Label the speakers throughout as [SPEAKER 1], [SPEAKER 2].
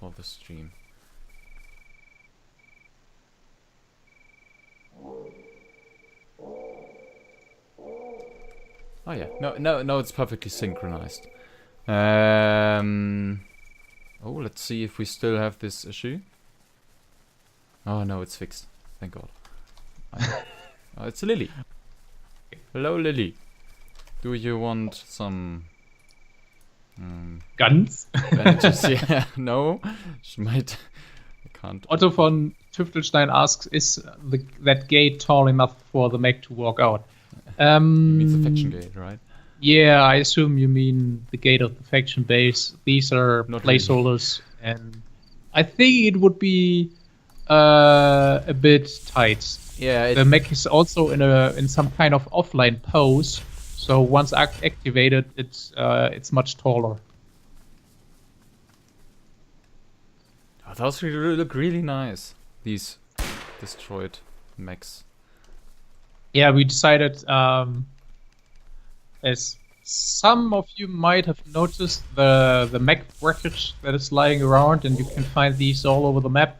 [SPEAKER 1] for the stream. Oh yeah, no, it's perfectly synchronized. Oh, let's see if we still have this issue. Oh no, it's fixed. Thank God. Oh, it's Lily. Hello, Lily. Do you want some
[SPEAKER 2] Guns?
[SPEAKER 1] bandages? Yeah, no. She might. I can't.
[SPEAKER 2] Otto von Tüftelstein asks, is that gate tall enough for the mech to walk out?
[SPEAKER 1] You mean the faction gate, right?
[SPEAKER 2] Yeah, I assume you mean the gate of the faction base. These are
[SPEAKER 1] Not
[SPEAKER 2] placeholders, and I think it would be a bit tight.
[SPEAKER 1] Yeah.
[SPEAKER 2] The mech is also in some kind of offline pose, so once activated, it's much taller.
[SPEAKER 1] Oh, those look really nice. These destroyed mechs.
[SPEAKER 2] Yeah, we decided, as some of you might have noticed, the mech wreckage that is lying around, and you can find these all over the map.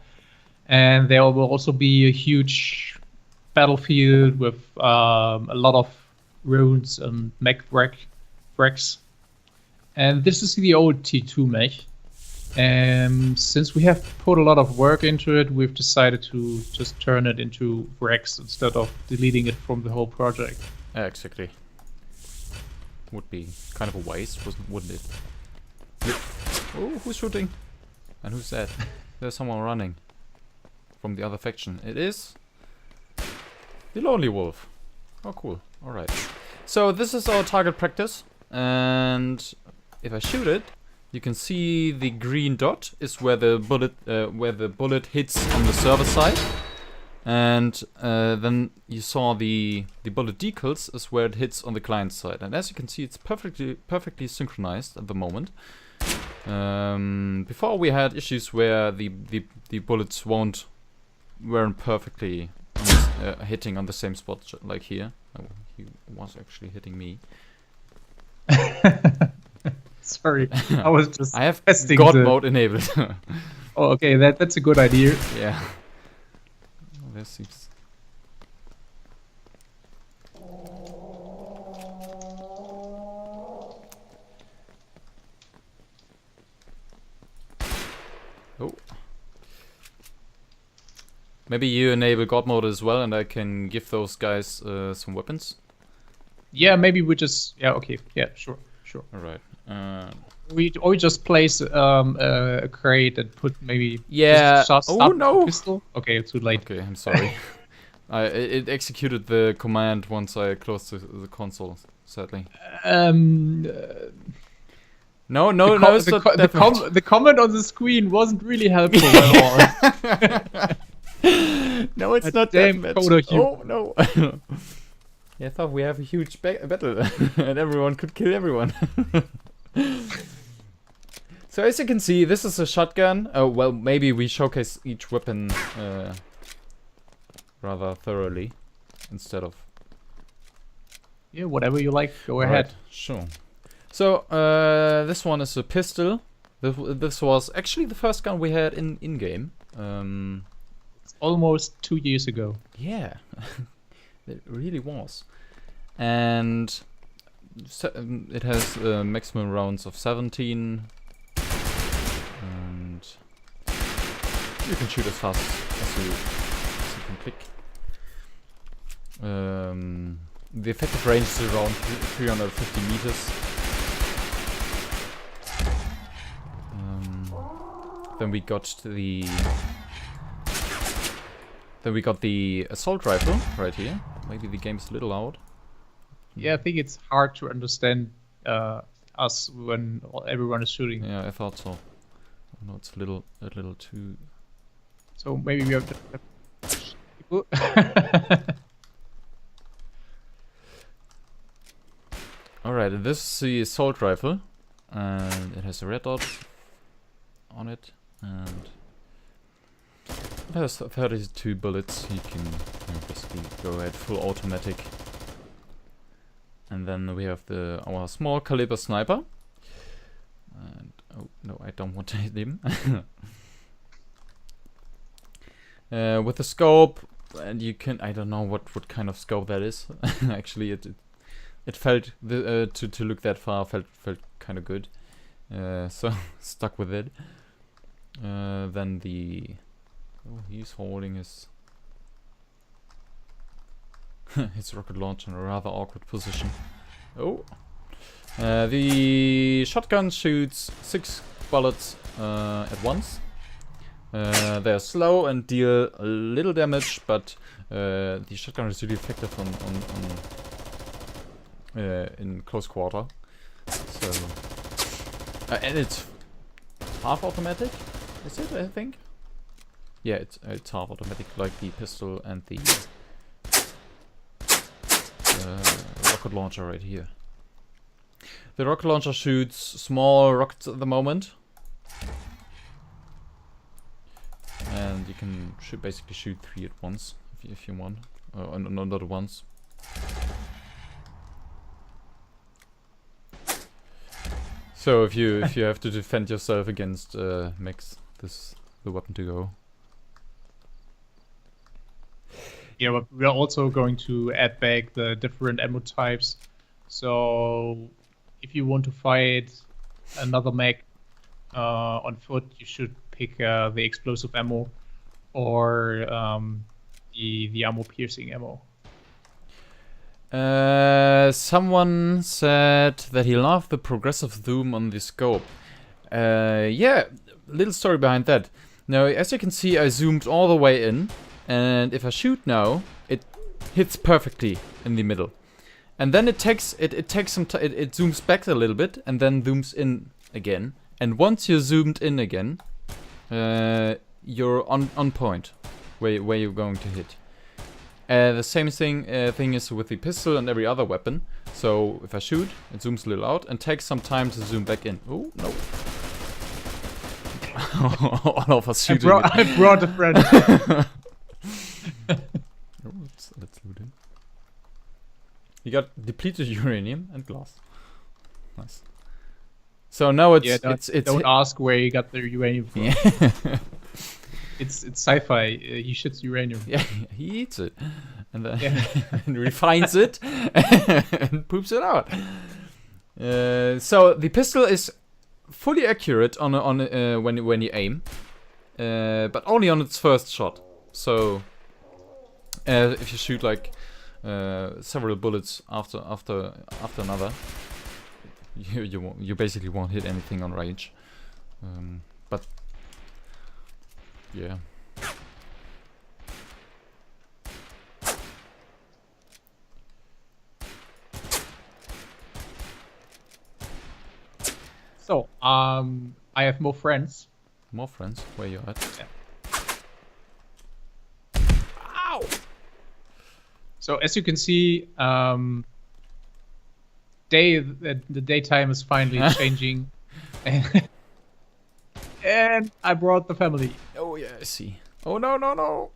[SPEAKER 2] And there will also be a huge battlefield with a lot of ruins and mech wrecks. And this is the old T2 mech. And since we have put a lot of work into it, we've decided to just turn it into wrecks instead of deleting it from the whole project.
[SPEAKER 1] Exactly. Would be kind of a waste, wouldn't it? Oh, who's shooting? And who's that? There's someone running from the other faction. It is the Lonely Wolf. Oh, cool. Alright. So this is our target practice. And if I shoot it, you can see the green dot is where the bullet hits on the server side. And then you saw the bullet decals is where it hits on the client side. And as you can see, it's perfectly synchronized at the moment. Before we had issues where the bullets weren't perfectly hitting on the same spot like here. Oh, he was actually hitting me.
[SPEAKER 2] Sorry, I was just
[SPEAKER 1] I have
[SPEAKER 2] testing
[SPEAKER 1] God mode enabled.
[SPEAKER 2] Oh, okay, that's a good idea.
[SPEAKER 1] Yeah. Oh, there seems. Oh. Maybe you enable God mode as well, and I can give those guys some weapons.
[SPEAKER 2] Yeah, maybe we just. Yeah, okay. Yeah, sure.
[SPEAKER 1] All right.
[SPEAKER 2] We just place a crate and put maybe.
[SPEAKER 1] Yeah.
[SPEAKER 2] Oh no! Pistol. Okay, it's too late.
[SPEAKER 1] Okay, I'm sorry. It executed the command once I closed the console. Sadly. No, it's not
[SPEAKER 2] the comment on the screen wasn't really helpful at all.
[SPEAKER 1] No, it's not
[SPEAKER 2] damn
[SPEAKER 1] that
[SPEAKER 2] much.
[SPEAKER 1] Oh no! Yeah, I thought we have a huge battle and everyone could kill everyone. So as you can see, this is a shotgun. Oh well, maybe we showcase each weapon rather thoroughly instead of.
[SPEAKER 2] Yeah, whatever you like, go ahead.
[SPEAKER 1] Sure. So this one is a pistol. This was actually the first gun we had in game.
[SPEAKER 2] It's almost 2 years ago.
[SPEAKER 1] Yeah, it really was. And it has maximum rounds of 17. And you can shoot as fast as you can click. The effective range is around 350 meters. Then we got the assault rifle right here. Maybe the game's a little loud.
[SPEAKER 2] Yeah, I think it's hard to understand us when everyone is shooting.
[SPEAKER 1] Yeah, I thought so. No, it's a little too.
[SPEAKER 2] So maybe we have to.
[SPEAKER 1] Alright, this is the assault rifle, and it has a red dot on it, and it has 32 bullets. You can basically go ahead full automatic. And then we have our small caliber sniper. And oh no, I don't want to hit him. with the scope, and you can, I don't know what kind of scope that is. Actually, it felt to look that far felt kind of good. So stuck with it. Then he's holding his his rocket launcher in a rather awkward position. Oh. The shotgun shoots 6 bullets at once. They're slow and deal a little damage, but the shotgun is really effective in close quarter. So, and it's half automatic, is it? I think. Yeah, it's half automatic, like the pistol and the rocket launcher right here. The rocket launcher shoots small rockets at the moment. And you can basically shoot 3 at once if you want. Not at once. So if you have to defend yourself against mechs, this is the weapon to go.
[SPEAKER 2] Yeah, but we're also going to add back the different ammo types. So if you want to fight another mech on foot, you should pick the explosive ammo or the armor piercing ammo.
[SPEAKER 1] Someone said that he loved the progressive zoom on the scope. Yeah, little story behind that. Now, as you can see, I zoomed all the way in, and if I shoot now, it hits perfectly in the middle. And then it takes some time. It zooms back a little bit and then zooms in again. And once you're zoomed in again, you're on point where you're going to hit. The same thing is with the pistol and every other weapon. So if I shoot, it zooms a little out and takes some time to zoom back in. Oh no! All of us shooting.
[SPEAKER 2] I brought a friend.
[SPEAKER 1] Oh, let's loot him. You got depleted uranium and glass. Nice. So now it's
[SPEAKER 2] don't ask where you got the uranium from.
[SPEAKER 1] Yeah.
[SPEAKER 2] It's sci-fi. He shits uranium.
[SPEAKER 1] Yeah, he eats it and then and refines it and poops it out. So the pistol is fully accurate on when you aim, but only on its first shot. So if you shoot like several bullets after another, you basically won't hit anything on range. But yeah.
[SPEAKER 2] So, I have more friends.
[SPEAKER 1] More friends? Where you at?
[SPEAKER 2] Yeah.
[SPEAKER 1] Ow!
[SPEAKER 2] So as you can see, the daytime is finally changing, and I brought the family.
[SPEAKER 1] Oh yeah, I see. Oh no no no!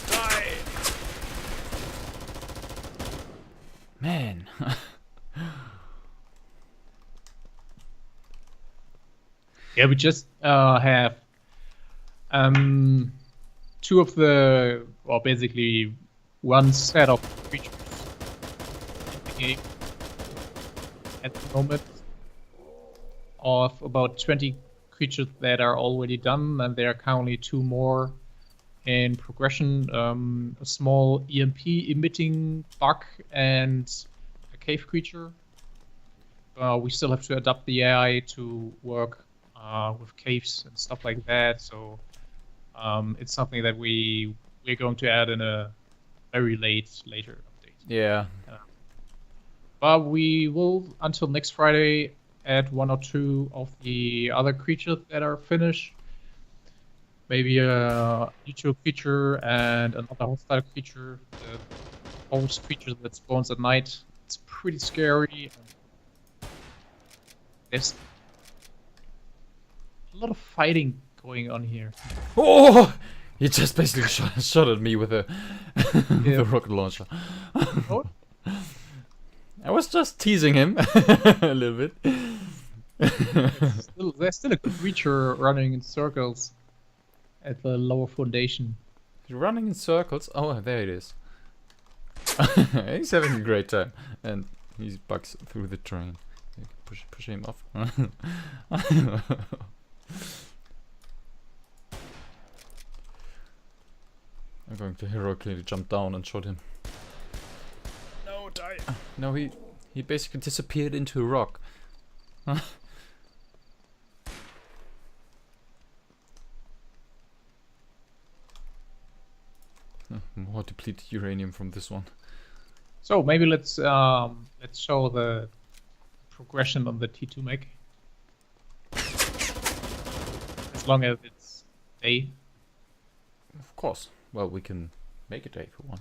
[SPEAKER 1] Die! Man.
[SPEAKER 2] Yeah, we just have two of the, well, basically one set of creatures in the game at the moment of about 20 creatures that are already done, and there are currently 2 more in progression. A small EMP emitting bug and a cave creature. We still have to adapt the AI to work with caves and stuff like that, so it's something that we're going to add in a very later update.
[SPEAKER 1] Yeah.
[SPEAKER 2] But we will, until next Friday, add 1 or 2 of the other creatures that are finished. Maybe a neutral creature and another hostile creature. The host creature that spawns at night. It's pretty scary. There's a lot of fighting going on here.
[SPEAKER 1] Oh! He just basically shot at me with a rocket launcher.
[SPEAKER 2] Oh?
[SPEAKER 1] I was just teasing him a little bit.
[SPEAKER 2] There's still a creature running in circles at the lower foundation.
[SPEAKER 1] He's running in circles. Oh, there it is. He's having a great time, and he bugs through the train. You can push him off. I'm going to heroically jump down and shot him. No, die! No, he basically disappeared into a rock. More depleted uranium from this one.
[SPEAKER 2] So maybe let's show the progression on the T2 mech. As long as it's day.
[SPEAKER 1] Of course. Well, we can make a day for one.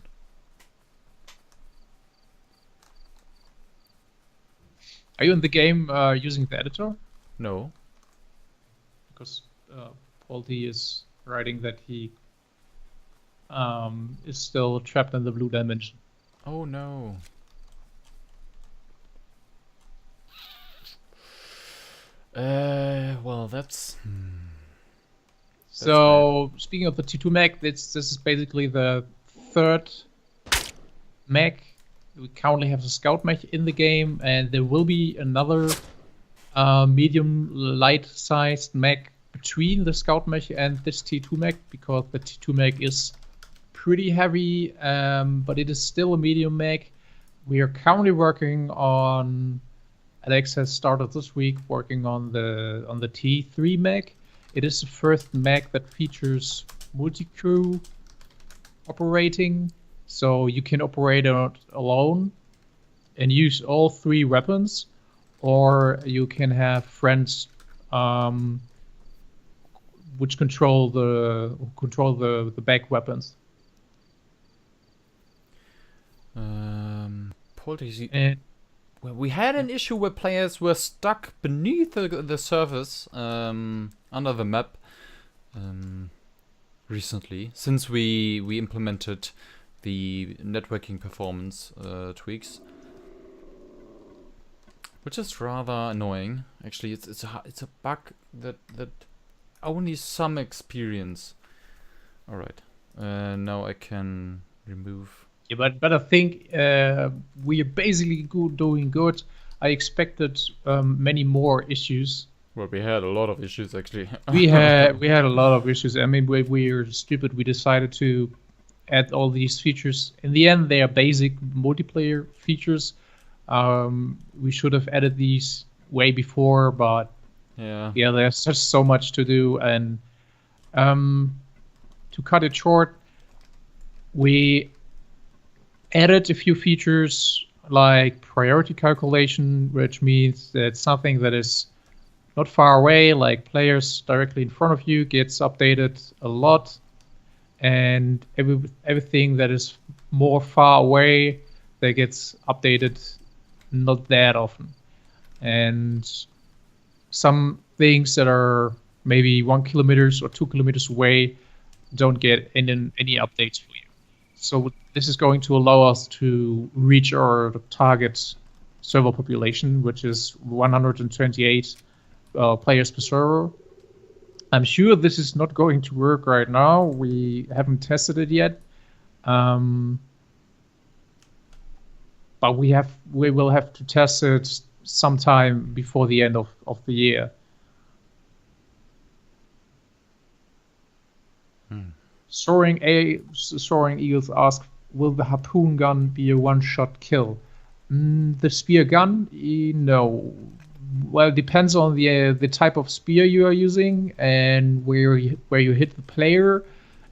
[SPEAKER 2] Are you in the game using the editor?
[SPEAKER 1] No.
[SPEAKER 2] Because Paul D is writing that he is still trapped in the blue dimension.
[SPEAKER 1] Oh no. Well, that's.
[SPEAKER 2] So speaking of the T2 mech, this is basically the third mech. We currently have the scout mech in the game, and there will be another medium light-sized mech between the scout mech and this T2 mech, because the T2 mech is pretty heavy, but it is still a medium mech. We are currently working on. Alex has started this week working on the T3 mech. It is the first mech that features multi-crew operating, so you can operate it alone and use all three weapons, or you can have friends which control the back weapons.
[SPEAKER 1] Well, we had an issue where players were stuck beneath the surface under the map recently, since we implemented the networking performance tweaks, which is rather annoying. Actually, it's a bug that only some experience. All right, now I can remove.
[SPEAKER 2] Yeah, but I think we are basically doing good. I expected many more issues.
[SPEAKER 1] Well, we had a lot of issues actually.
[SPEAKER 2] we had a lot of issues. I mean, we're stupid. We decided to add all these features. In the end, they are basic multiplayer features. We should have added these way before, but yeah, there's just so much to do. And to cut it short, we added a few features like priority calculation, which means that something that is not far away, like players directly in front of you, gets updated a lot, and everything that is more far away, that gets updated not that often. And some things that are maybe 1 kilometers or 2 kilometers away don't get any updates for you. So this is going to allow us to reach our target server population, which is 128 players per server. I'm sure this is not going to work right now. We haven't tested it yet. But we will have to test it sometime before the end of the year. Soaring Eagles ask, will the harpoon gun be a one-shot kill? The spear gun, no. Well, it depends on the type of spear you are using and where you hit the player,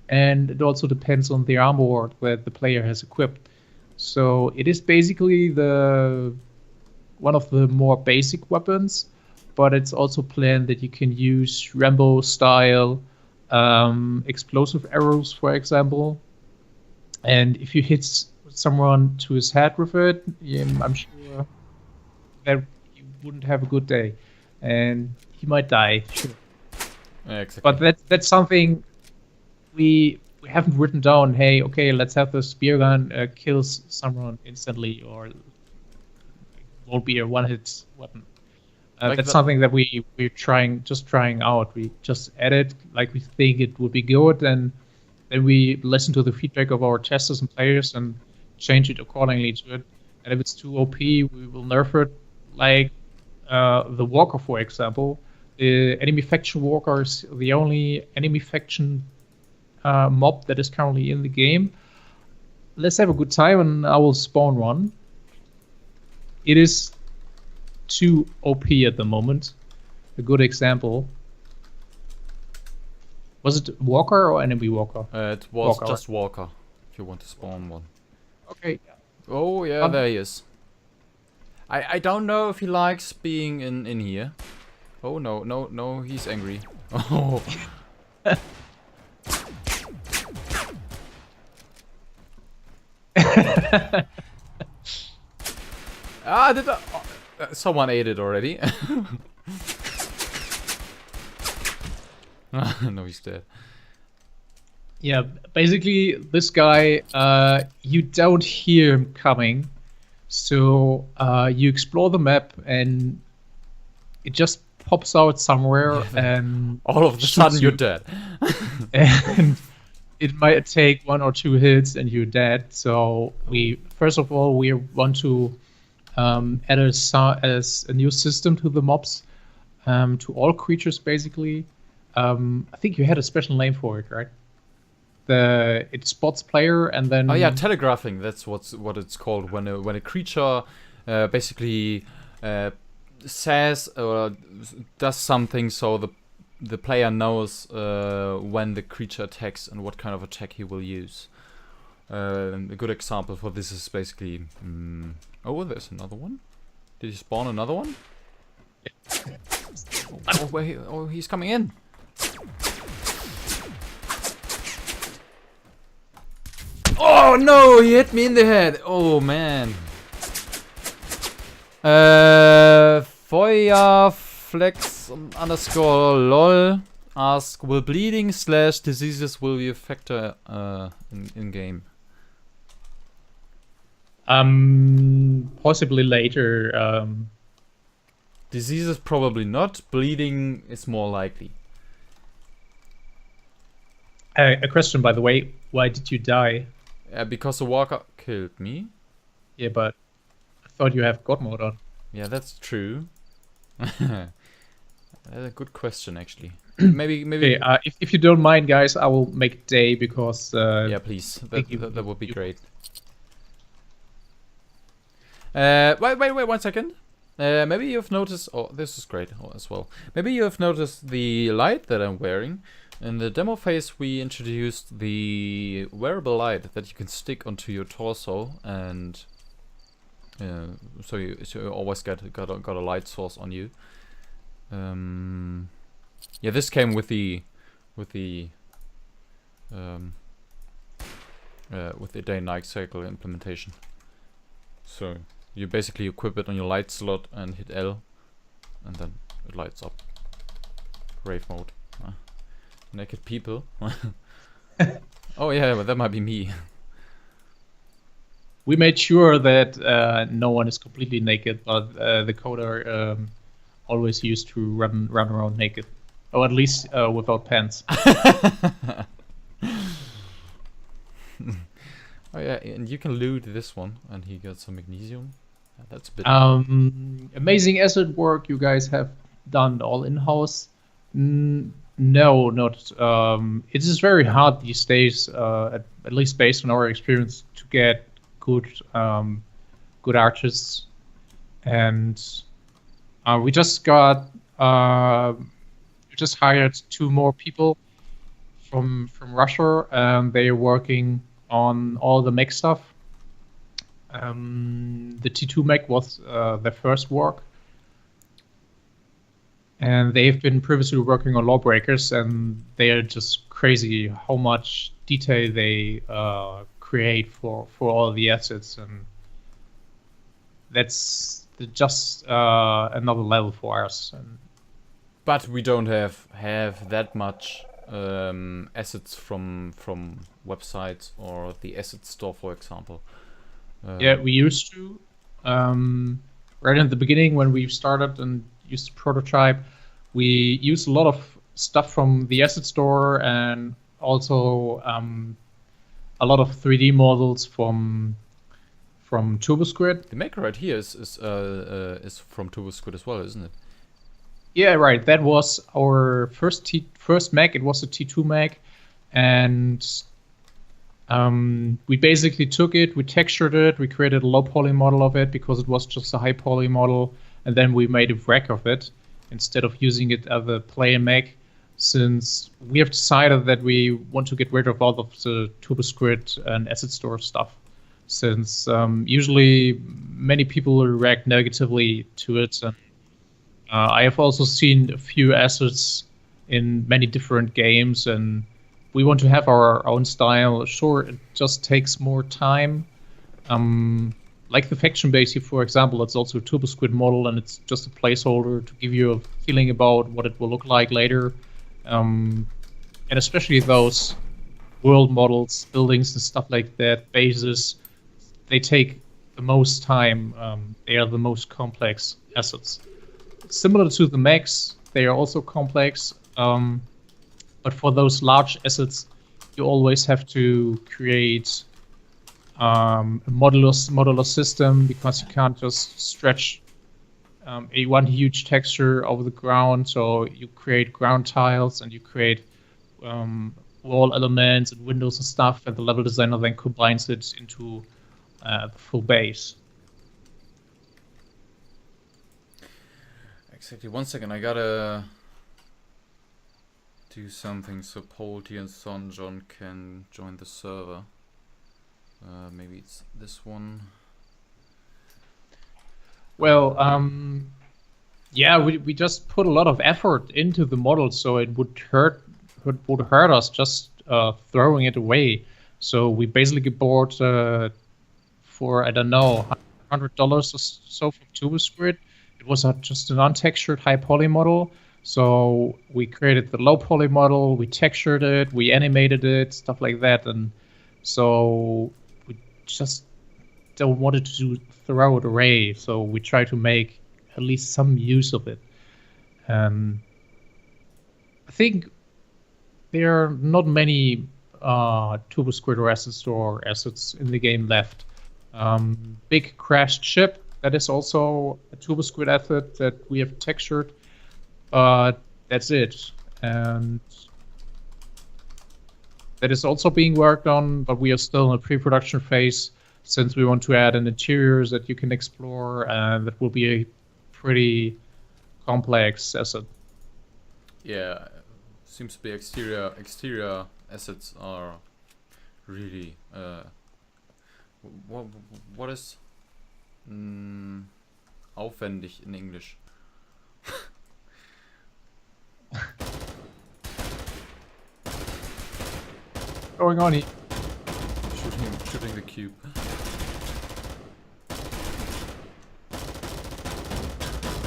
[SPEAKER 2] and it also depends on the armor that the player has equipped. So it is basically one of the more basic weapons, but it's also planned that you can use Rambo style explosive arrows, for example. And if you hit someone to his head with it, I'm sure that you wouldn't have a good day, and he might die. Sure.
[SPEAKER 1] Yeah, exactly.
[SPEAKER 2] But that's something we haven't written down. Hey, okay, let's have the spear gun kills someone instantly, or it won't be a one-hit weapon. That's something that we're trying out. We just edit like we think it would be good, and then we listen to the feedback of our testers and players and change it accordingly to it. And if it's too OP, we will nerf it. Like the Walker, for example. The enemy faction Walker is the only enemy faction mob that is currently in the game. Let's have a good time, and I will spawn one. It is too OP at the moment. A good example. Was it Walker or enemy Walker?
[SPEAKER 1] It was
[SPEAKER 2] Walker,
[SPEAKER 1] just Walker, if you want to spawn one.
[SPEAKER 2] Okay.
[SPEAKER 1] Oh, yeah, there he is. I don't know if he likes being in here. Oh, no, he's angry. Oh. Someone ate it already. No, he's dead.
[SPEAKER 2] Yeah, basically this guy, you don't hear him coming, so you explore the map and it just pops out somewhere and
[SPEAKER 1] all of a sudden you're dead.
[SPEAKER 2] And it might take 1 or 2 hits and you're dead. So first of all we want to add a new system to the mobs, to all creatures basically. I think you had a special name for it, right? It spots player and then...
[SPEAKER 1] Oh yeah, telegraphing. That's what it's called when a creature basically says or does something, so the player knows when the creature attacks and what kind of attack he will use. A good example for this is basically... oh, there's another one. Did he spawn another one? Oh, he's coming in. Oh no, he hit me in the head. Oh man. Feuerflex underscore lol ask, will bleeding / diseases will be a factor in game?
[SPEAKER 2] Possibly later.
[SPEAKER 1] Diseases probably not. Bleeding is more likely.
[SPEAKER 2] A question, by the way. Why did you die?
[SPEAKER 1] Because the walker killed me.
[SPEAKER 2] Yeah, but I thought you have God mode on.
[SPEAKER 1] Yeah, that's true. That's a good question, actually. maybe.
[SPEAKER 2] Okay, if you don't mind, guys, I will make day because.
[SPEAKER 1] Yeah, please. That would be great. Wait, 1 second. Maybe you've noticed. Oh, this is great as well. Maybe you have noticed the light that I'm wearing. In the demo phase, we introduced the wearable light that you can stick onto your torso, and so you always got a light source on you. Yeah, this came with the day and night cycle implementation. So you basically equip it on your light slot and hit L, and then it lights up. Rave mode. Naked people. Oh yeah, but that might be me.
[SPEAKER 2] We made sure that no one is completely naked, but the coder always used to run around naked, or at least without pants.
[SPEAKER 1] Oh yeah, and you can loot this one, and he got some magnesium. That's a bit.
[SPEAKER 2] Amazing asset work you guys have done all in-house. No, not. It is very hard these days, at least based on our experience, to get good artists, and we just hired 2 more people from Russia, and they are working on all the mech stuff. The T2 mech was their first work. And they've been previously working on Lawbreakers, and they are just crazy how much detail they create for all the assets, and that's just another level for us.
[SPEAKER 1] But we don't have that much assets from websites or the asset store, for example.
[SPEAKER 2] Yeah, we used to. Right in the beginning when we started, and use the prototype. We use a lot of stuff from the asset store and also a lot of 3D models from TurboSquid.
[SPEAKER 1] The mech right here is from TurboSquid as well, isn't it?
[SPEAKER 2] Yeah, right. That was our first mech. It was a T2 mech, and we basically took it, we textured it, we created a low poly model of it because it was just a high poly model, and then we made a wreck of it instead of using it as a player mech. Since we have decided that we want to get rid of all of the TurboSquid and asset store stuff, since usually many people react negatively to it. And I have also seen a few assets in many different games, and we want to have our own style. Sure, it just takes more time. Like the faction base here, for example, it's also a TurboSquid model, and it's just a placeholder to give you a feeling about what it will look like later. And especially those world models, buildings and stuff like that, bases, they take the most time. They are the most complex assets. Similar to the mechs, they are also complex. But for those large assets, you always have to create a modular system, because you can't just stretch one huge texture over the ground. So you create ground tiles and you create wall elements and windows and stuff, and the level designer then combines it into the full base.
[SPEAKER 1] Exactly. 1 second, I gotta do something so Polty and Son John can join the server. Maybe it's this one.
[SPEAKER 2] Well, yeah, we just put a lot of effort into the model, so it would hurt us just throwing it away. So we basically bought for, I don't know, $100 or so from TurboSquid. It was just an untextured high poly model. So we created the low poly model, we textured it, we animated it, stuff like that, and so we just don't want it to throw it away. So we try to make at least some use of it. I think there are not many TurboSquid or Asset Store assets in the game left. Big crashed ship, that is also a TurboSquid asset that we have textured. That's it. And that is also being worked on, but we are still in a pre-production phase, since we want to add an interiors that you can explore, and that will be a pretty complex asset.
[SPEAKER 1] Yeah, seems to be exterior assets are really what is aufwendig in English?
[SPEAKER 2] Going on here.
[SPEAKER 1] Shooting the cube.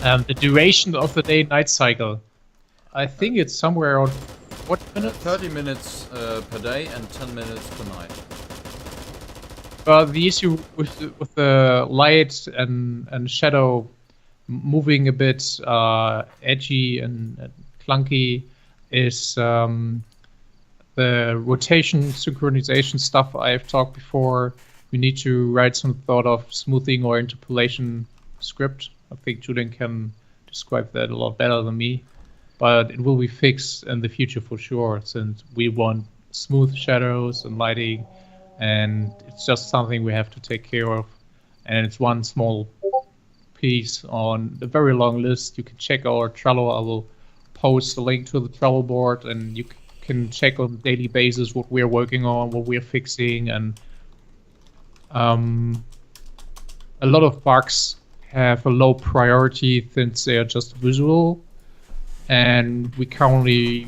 [SPEAKER 2] The duration of the day-night cycle, I think it's somewhere around what minutes?
[SPEAKER 1] 30 minutes per day and 10 minutes per night.
[SPEAKER 2] The issue with the light and shadow moving a bit edgy and clunky is the rotation synchronization stuff I've talked before. We need to write some thought of smoothing or interpolation script. I think Julian can describe that a lot better than me. But it will be fixed in the future for sure, since we want smooth shadows and lighting, and it's just something we have to take care of. And it's one small piece on a very long list. You can check our Trello. I will post a link to the Trello board, and you can check on a daily basis what we're working on, what we're fixing, and a lot of bugs have a low priority since they are just visual, and we currently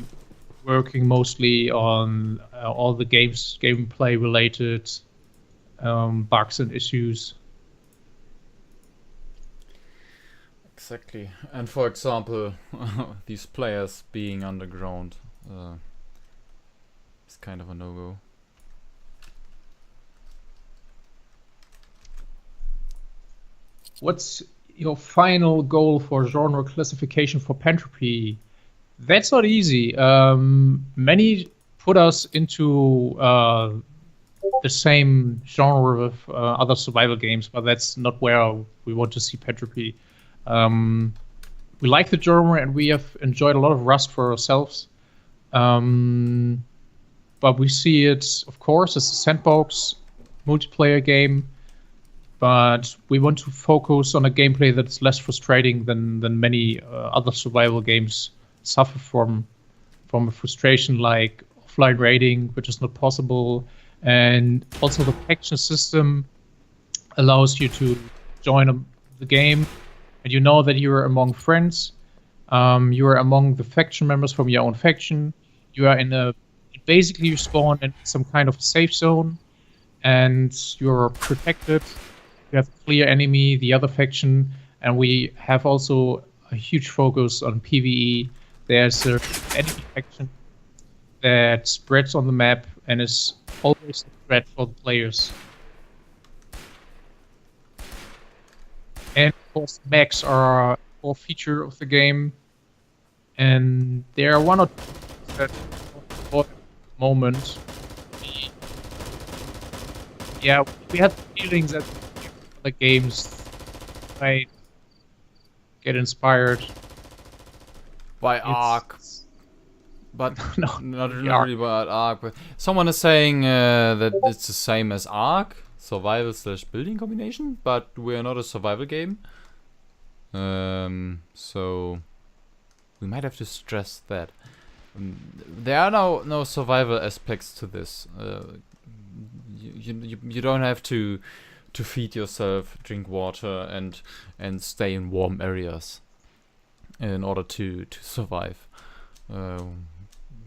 [SPEAKER 2] working mostly on all the gameplay related bugs and issues.
[SPEAKER 1] Exactly. And for example, these players being underground is kind of a no-go.
[SPEAKER 2] What's your final goal for genre classification for Pantropy, that's not easy. Many put us into the same genre of other survival games, but that's not where we want to see Pantropy. We like the genre and we have enjoyed a lot of Rust for ourselves. But we see it, of course, as a sandbox multiplayer game. But we want to focus on a gameplay that's less frustrating than many other survival games suffer from a frustration like offline raiding, which is not possible, and also the faction system allows you to join the game, and you know that you are among friends. You are among the faction members from your own faction. You are basically you spawn in some kind of safe zone, and you're protected. You have a clear enemy, the other faction, and we have also a huge focus on PvE. There's an enemy faction that spreads on the map and is always a threat for the players. And of course, mechs are a core feature of the game, and there are one or two that at the moment. We had feelings that the games might get inspired
[SPEAKER 1] by Ark, but
[SPEAKER 2] no,
[SPEAKER 1] not really about Ark. But someone is saying that it's the same as Ark, survival/building combination, but we're not a survival game. So we might have to stress that there are no survival aspects to this. You don't have to feed yourself, drink water, and stay in warm areas in order to survive.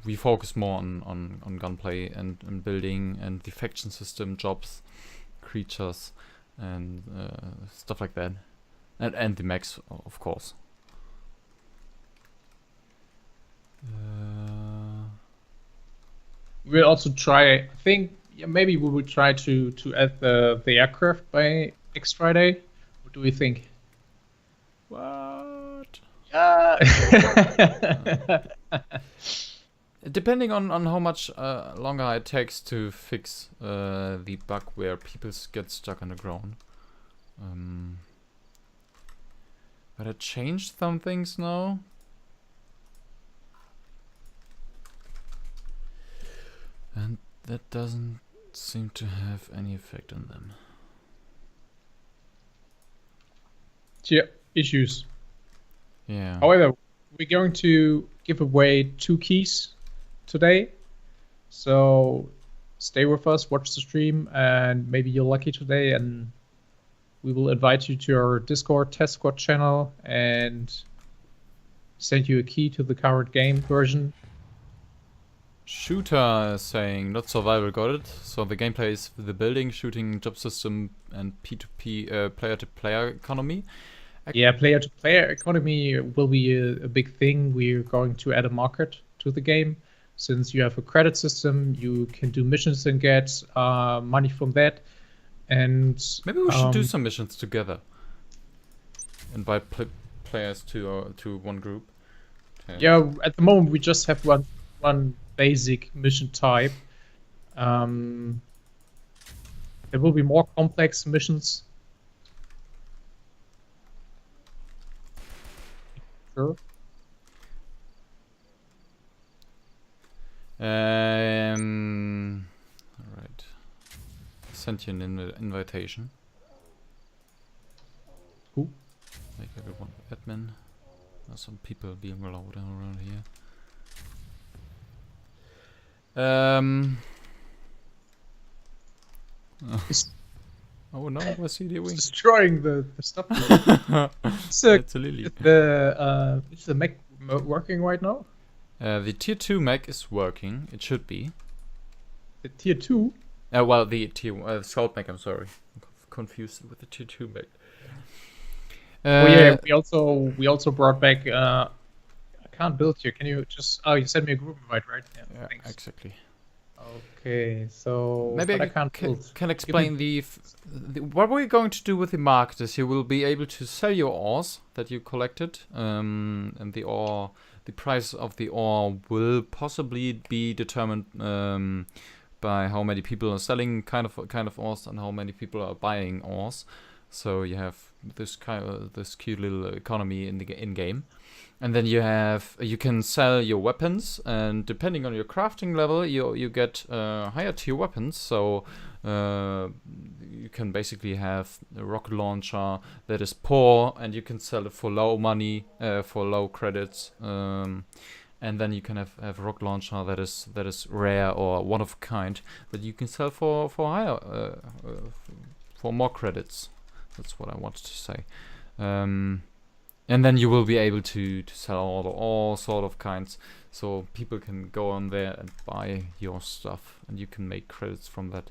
[SPEAKER 1] We focus more on gunplay and building and the faction system, jobs, creatures, and stuff like that, and the mechs, of course.
[SPEAKER 2] We'll also try. I think maybe we will try to add the aircraft by next Friday. What do we think?
[SPEAKER 1] What?
[SPEAKER 2] Yeah.
[SPEAKER 1] Depending on how much longer it takes to fix the bug where people get stuck on the ground. But I changed some things now. And that doesn't seem to have any effect on them.
[SPEAKER 2] Yeah, issues.
[SPEAKER 1] Yeah.
[SPEAKER 2] However, we're going to give away 2 keys today. So stay with us, watch the stream, and maybe you're lucky today and we will invite you to our Discord test squad channel and send you a key to the current game version.
[SPEAKER 1] Shooter is saying not survival, got it. So the gameplay is the building, shooting, job system, and P2P player-to-player economy.
[SPEAKER 2] Yeah, player-to-player economy will be a big thing. We're going to add a market to the game. Since you have a credit system, you can do missions and get money from that. And
[SPEAKER 1] maybe we should do some missions together. Invite players to one group.
[SPEAKER 2] Yeah, at the moment we just have one basic mission type. There will be more complex missions. Sure.
[SPEAKER 1] Alright. Sent you an invitation.
[SPEAKER 2] Who?
[SPEAKER 1] Make everyone admin. There's some people being allowed around here. Oh no, what's he doing?
[SPEAKER 2] Destroying the stuff.
[SPEAKER 1] It's a lily.
[SPEAKER 2] Is the mech working right now?
[SPEAKER 1] The tier 2 mech is working. It should be.
[SPEAKER 2] The tier 2?
[SPEAKER 1] Well, the tier scout mech. I'm sorry, I'm confused with the tier 2 mech.
[SPEAKER 2] Oh yeah, we also brought back. I can't build here. Can you just? Oh, you sent me a group invite, right?
[SPEAKER 1] Yeah,
[SPEAKER 2] thanks.
[SPEAKER 1] exactly.
[SPEAKER 2] Okay, so
[SPEAKER 1] Maybe
[SPEAKER 2] but I
[SPEAKER 1] I
[SPEAKER 2] can't build.
[SPEAKER 1] can
[SPEAKER 2] Give me
[SPEAKER 1] explain what we're going to do with the market is you will be able to sell your ores that you collected, and the price of the ore will possibly be determined by how many people are selling kind of ores and how many people are buying ores. So you have this cute little economy in the in game. And then you can sell your weapons, and depending on your crafting level, you get higher tier weapons. So you can basically have a rocket launcher that is poor, and you can sell it for low money, for low credits. And then you can have a rocket launcher that is rare or one of a kind that you can sell for higher for more credits. That's what I wanted to say. And then you will be able to sell all sort of kinds, so people can go on there and buy your stuff, and you can make credits from that,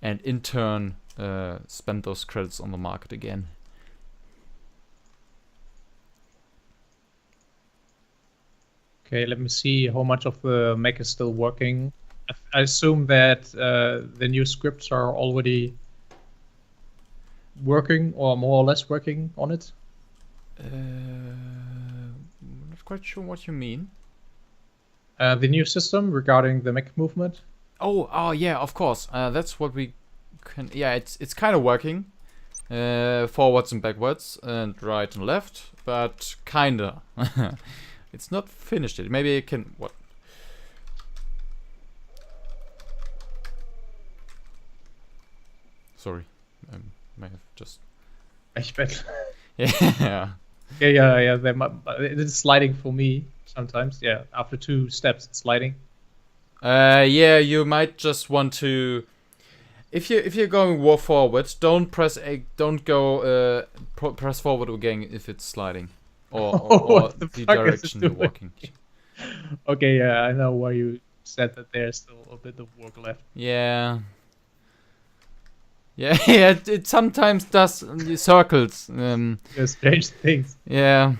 [SPEAKER 1] and in turn spend those credits on the market again.
[SPEAKER 2] Okay, let me see how much of the mech is still working. I assume that the new scripts are already working, or more or less working on it.
[SPEAKER 1] Not quite sure what you mean.
[SPEAKER 2] The new system regarding the mech movement.
[SPEAKER 1] Oh yeah, of course. That's what we can. Yeah, it's kind of working. Forwards and backwards and right and left, but kinda. It's not finished yet. Maybe I can what? Sorry, I may have just.
[SPEAKER 2] Ich bet.
[SPEAKER 1] Yeah.
[SPEAKER 2] Yeah. It is sliding for me sometimes. Yeah, after 2 steps, it's sliding.
[SPEAKER 1] Yeah, you might just want to. If you're going forward, don't press press forward again if it's sliding, or
[SPEAKER 2] the
[SPEAKER 1] the
[SPEAKER 2] fuck is it
[SPEAKER 1] direction you're
[SPEAKER 2] doing?
[SPEAKER 1] walking.
[SPEAKER 2] Okay, yeah, I know why you said that there's still a bit of work left.
[SPEAKER 1] Yeah. Yeah, yeah. It sometimes does circles.
[SPEAKER 2] There's strange things.
[SPEAKER 1] Yeah.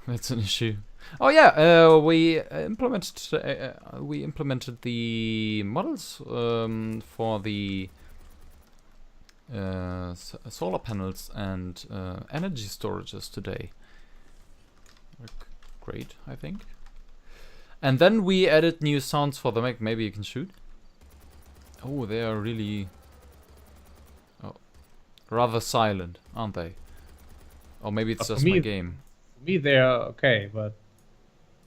[SPEAKER 1] That's an issue. Oh yeah, we implemented the models for the solar panels and energy storages today. Look great, I think. And then we added new sounds for the mech. Maybe you can shoot. Oh, they are really rather silent, aren't they? Or maybe it's just my game.
[SPEAKER 2] For me, they're okay, but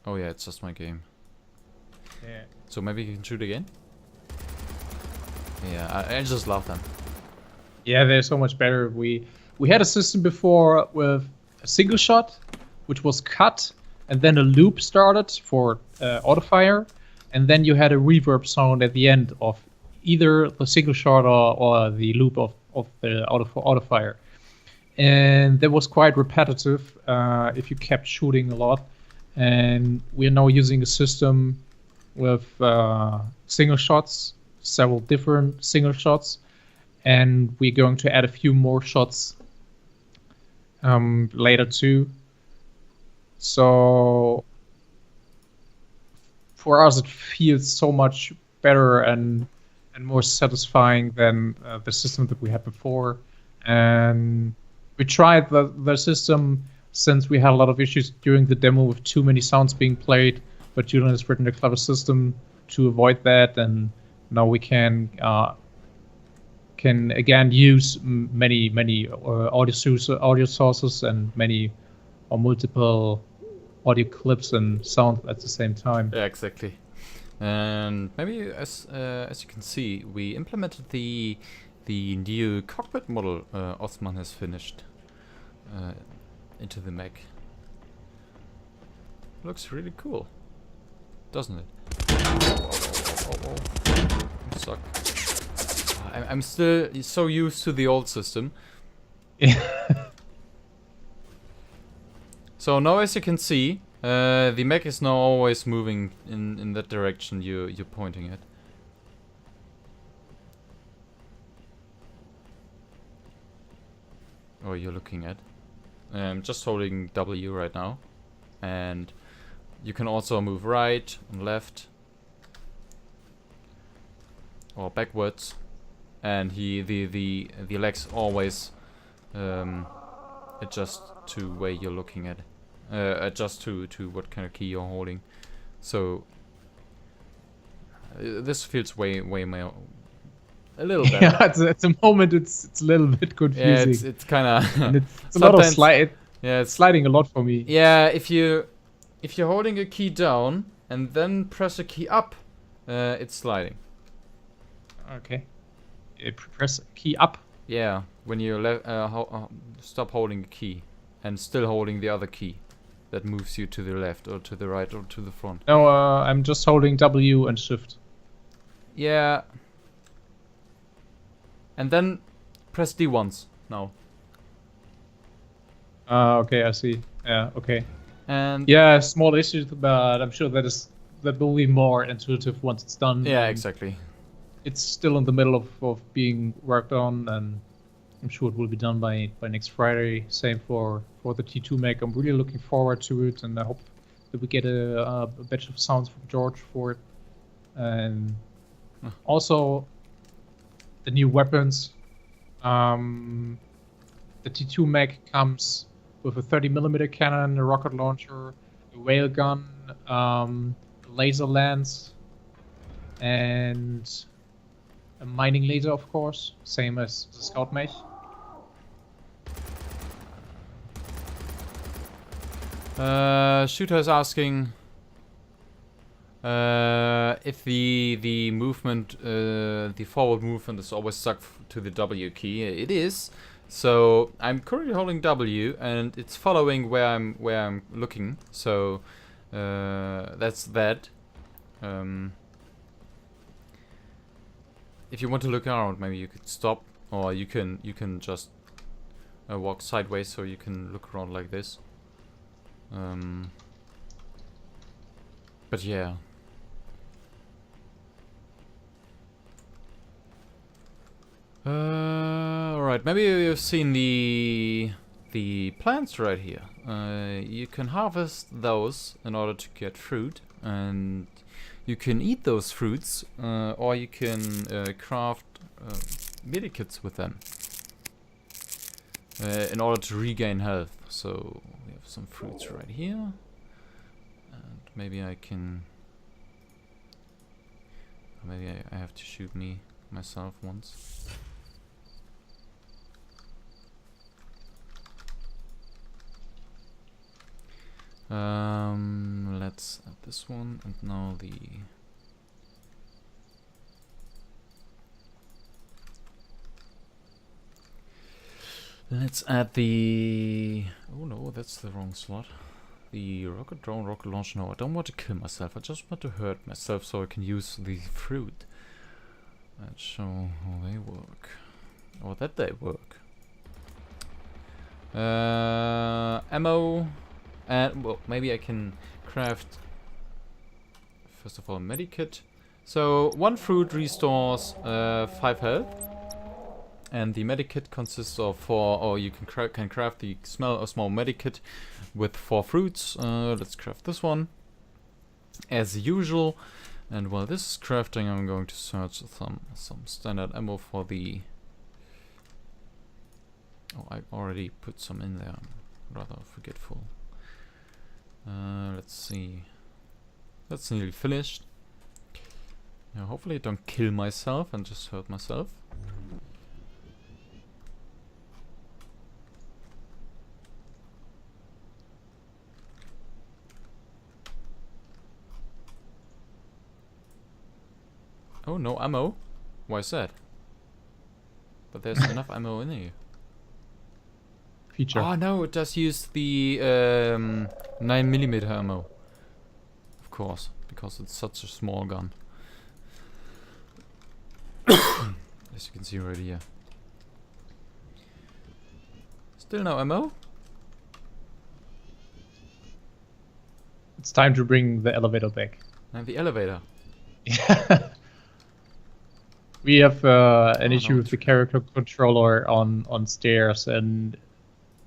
[SPEAKER 1] Oh yeah, it's just my game.
[SPEAKER 2] yeah.
[SPEAKER 1] So maybe you can shoot again? Yeah, I just love them.
[SPEAKER 2] Yeah, they're so much better. We had a system before with a single shot, which was cut, and then a loop started for auto fire, and then you had a reverb sound at the end of either the single shot or the loop of the auto fire. And that was quite repetitive if you kept shooting a lot. And we are now using a system with single shots, several different single shots, and we're going to add a few more shots later too. So for us, it feels so much better and more satisfying than the system that we had before. And we tried the system since we had a lot of issues during the demo with too many sounds being played, but Julian has written a clever system to avoid that, and now we can again use many audio sources and many or multiple audio clips and sound at the same time.
[SPEAKER 1] Yeah, exactly. And maybe as you can see, we implemented the new cockpit model Osman has finished into the mech. Looks really cool, doesn't it? Oh. Suck. I'm still so used to the old system. So now, as you can see, the mech is now always moving in that direction you're pointing at. Or you're looking at. I'm just holding W right now, and you can also move right and left or backwards, and the legs always adjust to where you're looking at, adjust to what kind of key you're holding. So this feels way more a little better.
[SPEAKER 2] Yeah, at the moment it's a little bit confusing.
[SPEAKER 1] Yeah, it's kind of
[SPEAKER 2] and it's a lot of slide.
[SPEAKER 1] Yeah, it's
[SPEAKER 2] sliding a lot for me.
[SPEAKER 1] Yeah, if you're holding a key down and then press a key up, it's sliding.
[SPEAKER 2] Okay. Press a key up.
[SPEAKER 1] Yeah, when you stop holding a key and still holding the other key, that moves you to the left or to the right or to the front.
[SPEAKER 2] No, I'm just holding W and Shift.
[SPEAKER 1] Yeah. And then press D once now.
[SPEAKER 2] Okay, I see. Yeah, okay.
[SPEAKER 1] And
[SPEAKER 2] yeah, small issues, but I'm sure that will be more intuitive once it's done.
[SPEAKER 1] Yeah, exactly.
[SPEAKER 2] It's still in the middle of being worked on, and I'm sure it will be done by next Friday. Same for the T2 mech. I'm really looking forward to it, and I hope that we get a batch of sounds from George for it. And also the new weapons. The T2 mech comes with a 30mm cannon, a rocket launcher, a railgun, laser lance, and a mining laser, of course, same as the scout mech.
[SPEAKER 1] Shooter is asking if the movement, the forward movement is always stuck to the W key. It is. So I'm currently holding W, and it's following where I'm looking. So that's that. If you want to look around, maybe you could stop, or you can just walk sideways, so you can look around like this. But yeah. Alright, maybe you've seen the plants right here. You can harvest those in order to get fruit, and you can eat those fruits, or you can craft medikits with them in order to regain health. So we have some fruits right here, and maybe I can. Maybe I have to shoot myself once. Let's add this one, and now the let's add the oh no, that's the wrong slot. The rocket drone, rocket launch. No, I don't want to kill myself. I just want to hurt myself so I can use the fruit. Let's show how they work, or that they work. Ammo. And, well, maybe I can craft, first of all, a medikit. So, one fruit restores 5 health. And the medikit consists of 4, or you can craft a small medikit with 4 fruits. Let's craft this one, as usual. And while this is crafting, I'm going to search some standard ammo for the... Oh, I already put some in there. I'm rather forgetful. Let's see. That's nearly finished. Yeah, hopefully I don't kill myself and just hurt myself. Oh, no ammo? Why is that? But there's enough ammo in here.
[SPEAKER 2] Feature.
[SPEAKER 1] Oh no, it does use the 9mm ammo. Of course, because it's such a small gun. As you can see right here. Still no ammo?
[SPEAKER 2] It's time to bring the elevator back.
[SPEAKER 1] And the elevator.
[SPEAKER 2] Yeah. We have an issue with the character controller on stairs, and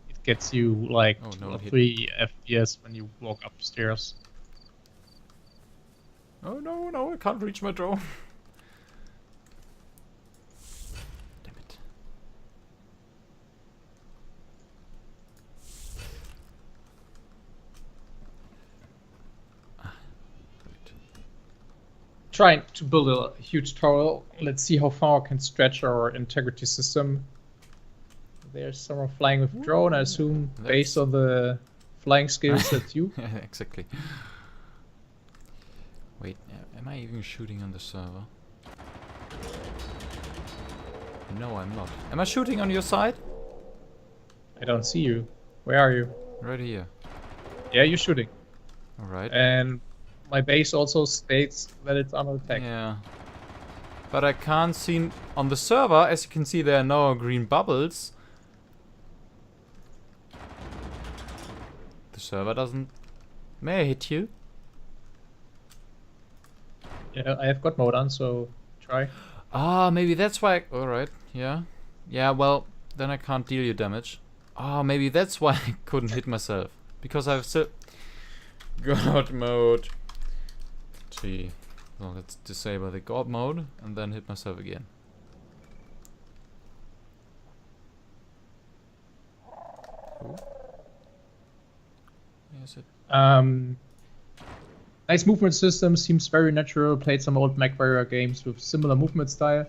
[SPEAKER 2] it gets you like 3 FPS when you walk upstairs.
[SPEAKER 1] Oh no, I can't reach my drone.
[SPEAKER 2] trying to build a huge tower. Let's see how far we can stretch our integrity system. There's someone flying with a drone, I assume, based on the flying skills that's you.
[SPEAKER 1] Yeah, exactly. Wait, am I even shooting on the server? No, I'm not. Am I shooting on your side?
[SPEAKER 2] I don't see you. Where are you?
[SPEAKER 1] Right here.
[SPEAKER 2] Yeah, you're shooting.
[SPEAKER 1] Alright.
[SPEAKER 2] And my base also states that it's under attack.
[SPEAKER 1] Yeah. But I can't see on the server, as you can see, there are no green bubbles. The server doesn't... May I hit you?
[SPEAKER 2] Yeah, I have got mode on, so try.
[SPEAKER 1] Ah, maybe that's why... Alright, yeah. Yeah, well, then I can't deal you damage. Ah, maybe that's why I couldn't hit myself. Because I've still... God mode. Gee. So let's disable the God mode and then hit myself again. Ooh. Is it?
[SPEAKER 2] Nice movement system, seems very natural. Played some old MechWarrior games with similar movement style.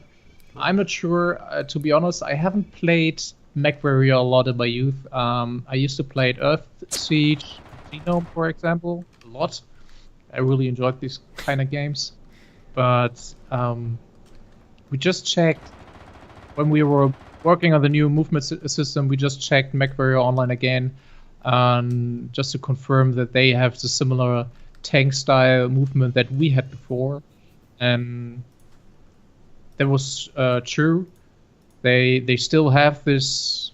[SPEAKER 2] I'm not sure, to be honest. I haven't played MechWarrior a lot in my youth. I used to play Earth Siege, Genome, for example, a lot. I really enjoyed these kind of games. But we just checked when we were working on the new movement system. We just checked MechWarrior Online again, just to confirm that they have the similar tank style movement that we had before, and that was true. They still have this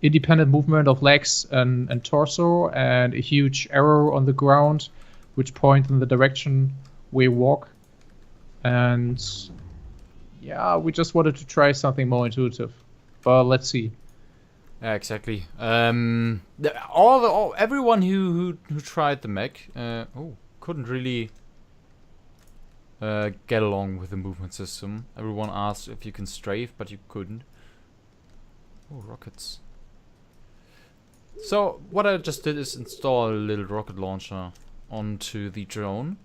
[SPEAKER 2] independent movement of legs and torso, and a huge arrow on the ground which point in the direction we walk. And yeah, we just wanted to try something more intuitive, but let's see.
[SPEAKER 1] Yeah, exactly. Everyone who tried the mech couldn't really get along with the movement system. Everyone asked if you can strafe, but you couldn't. Oh, rockets. So what I just did is install a little rocket launcher onto the drone.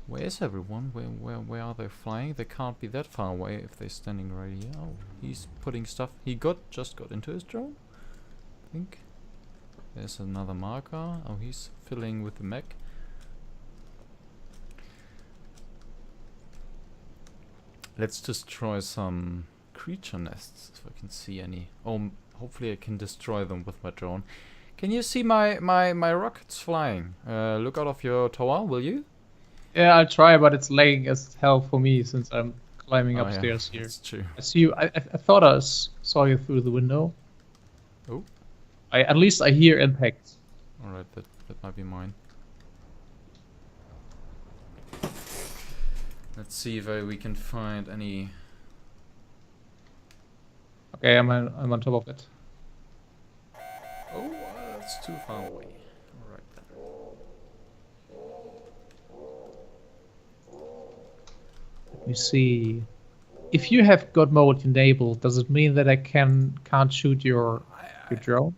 [SPEAKER 1] Where is everyone? Where are they flying? They can't be that far away if they're standing right here. Oh, he's putting stuff. He just got into his drone, I think. There's another marker. Oh, he's filling with the mech. Let's destroy some creature nests if I can see any. Oh, hopefully I can destroy them with my drone. Can you see my rockets flying? Look out of your tower, will you?
[SPEAKER 2] Yeah, I'll try, but it's lagging as hell for me since I'm climbing upstairs here.
[SPEAKER 1] That's true.
[SPEAKER 2] I see you. I thought I saw you through the window.
[SPEAKER 1] Oh.
[SPEAKER 2] At least I hear impact.
[SPEAKER 1] Alright, that might be mine. Let's see if we can find any.
[SPEAKER 2] Okay, I'm on top of it.
[SPEAKER 1] Oh, that's too far away. Alright then.
[SPEAKER 2] Let me see. If you have God mode enabled, does it mean that I can't shoot your drone?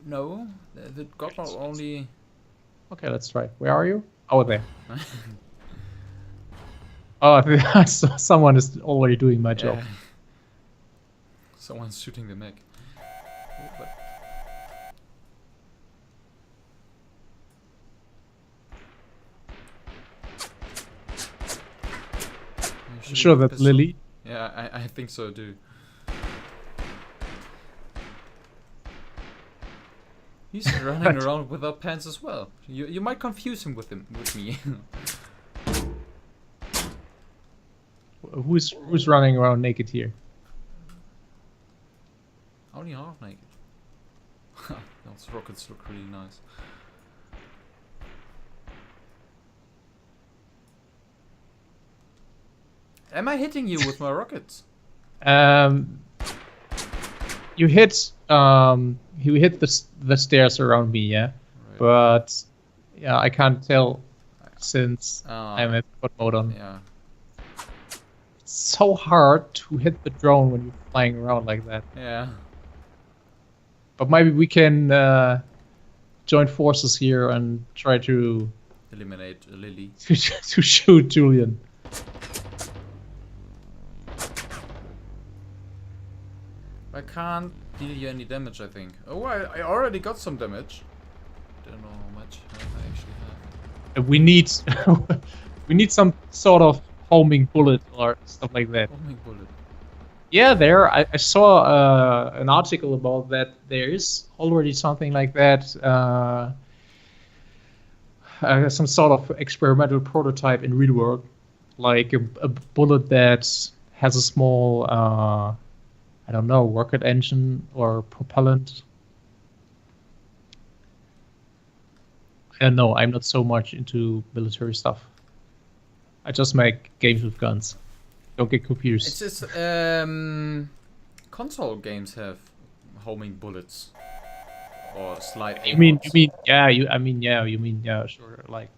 [SPEAKER 1] No, the God mode only.
[SPEAKER 2] Okay, let's try. Where are you? Oh, there. Oh, someone is already doing my job.
[SPEAKER 1] Someone's shooting the mech. Oh, but
[SPEAKER 2] I'm sure that's Lily.
[SPEAKER 1] Yeah, I think so too. He's running around without pants as well. You might confuse him with me.
[SPEAKER 2] Who's running around naked here?
[SPEAKER 1] Only half naked. Those rockets look really nice. Am I hitting you with my rockets?
[SPEAKER 2] You hit the stairs around me, yeah. Right. But yeah, I can't tell since I'm at God mode on.
[SPEAKER 1] Yeah.
[SPEAKER 2] It's so hard to hit the drone when you're flying around like that.
[SPEAKER 1] Yeah.
[SPEAKER 2] But maybe we can join forces here and try to
[SPEAKER 1] eliminate Lily.
[SPEAKER 2] to shoot Julian.
[SPEAKER 1] I can't deal you any damage, I think. Oh, I already got some damage. Don't know how much I actually have.
[SPEAKER 2] We need we need some sort of homing bullet or stuff like that.
[SPEAKER 1] Homing bullet.
[SPEAKER 2] Yeah, I saw an article about that. There is already something like that. Some sort of experimental prototype in real world, like a bullet that has a small, I don't know, rocket engine or propellant. I don't know. I'm not so much into military stuff. I just make games with guns. Don't get confused.
[SPEAKER 1] It's just console games have homing bullets or slide.
[SPEAKER 2] You mean sure, like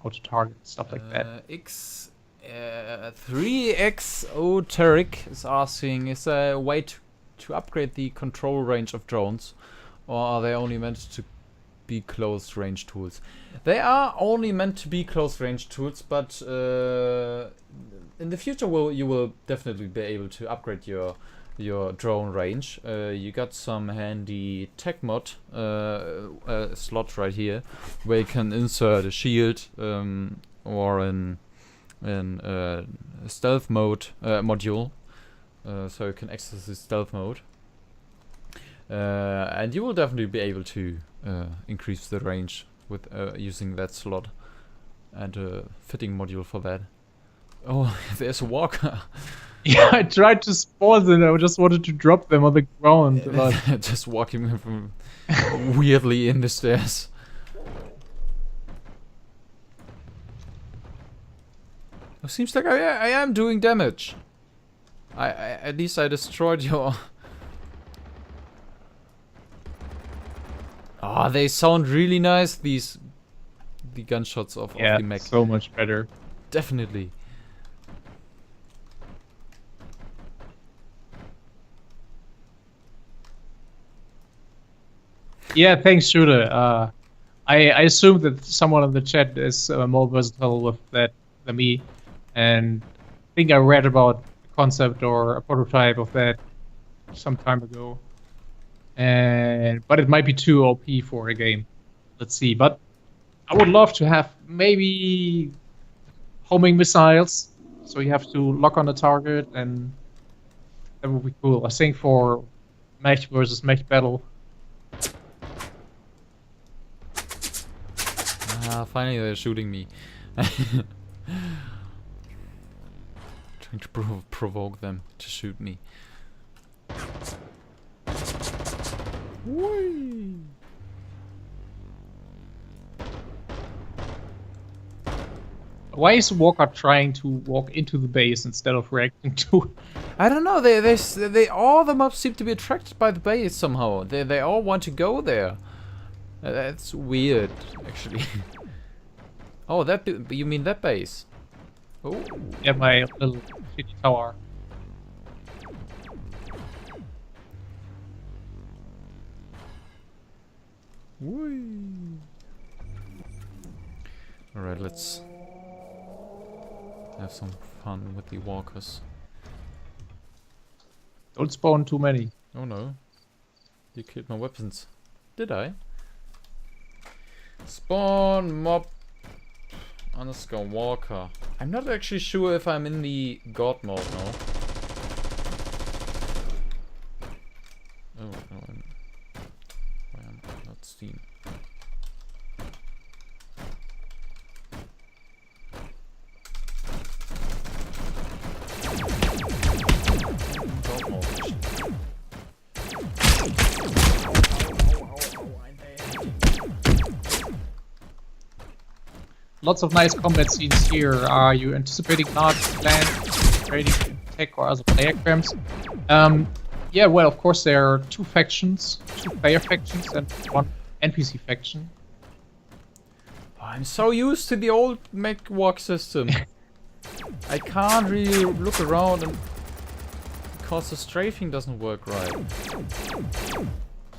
[SPEAKER 2] auto target stuff like that.
[SPEAKER 1] 3XO is asking, is there a way to upgrade the control range of drones, or are they only meant to be close range tools? They are only meant to be close range tools, but in the future you will definitely be able to upgrade your drone range. You got some handy tech mod slot right here where you can insert a shield or an stealth mode module, so you can access the stealth mode, and you will definitely be able to increase the range with using that slot and a fitting module for that. Oh, there's a walker.
[SPEAKER 2] Yeah, I tried to spawn them. I just wanted to drop them on the ground.
[SPEAKER 1] Just walking from weirdly in the stairs. It seems like I am doing damage. I at least I destroyed your. Ah, they sound really nice. The gunshots of the mech.
[SPEAKER 2] So much better.
[SPEAKER 1] Definitely.
[SPEAKER 2] Yeah, thanks, Shooter. I assume that someone in the chat is more versatile with that than me, and I think I read about a concept or a prototype of that some time ago. But it might be too OP for a game. Let's see. But I would love to have maybe homing missiles, so you have to lock on the target, and that would be cool. I think for mech versus mech battle.
[SPEAKER 1] Finally they're shooting me. Trying to provoke them to shoot me. Whee!
[SPEAKER 2] Why is Walker trying to walk into the base instead of reacting to?
[SPEAKER 1] I don't know. They all the mobs seem to be attracted by the base somehow. They all want to go there. That's weird, actually. Oh, you mean that base? Oh.
[SPEAKER 2] Yeah, my little city tower.
[SPEAKER 1] Alright, let's have some fun with the walkers.
[SPEAKER 2] Don't spawn too many.
[SPEAKER 1] Oh no. You killed my weapons. Did I? Spawn mob _ walker. I'm not actually sure if I'm in the god mode now. Oh no, I'm not Steam. God mode.
[SPEAKER 2] Lots of nice combat scenes here. Are you anticipating large land, trading tech or other player camps? Yeah, well, of course there are two player factions and one NPC faction.
[SPEAKER 1] I'm so used to the old mech walk system. I can't really look around because the strafing doesn't work right.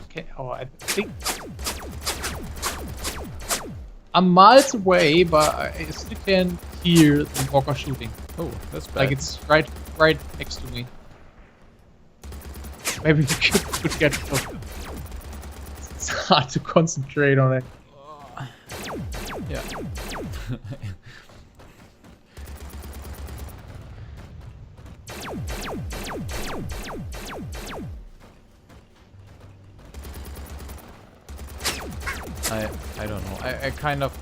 [SPEAKER 2] Okay, oh, I think I'm miles away, but I still can hear the walker shooting.
[SPEAKER 1] Oh, that's bad.
[SPEAKER 2] Like it's right next to me. Maybe we could get closer. It's hard to concentrate on it.
[SPEAKER 1] Yeah. I don't know. I kind of,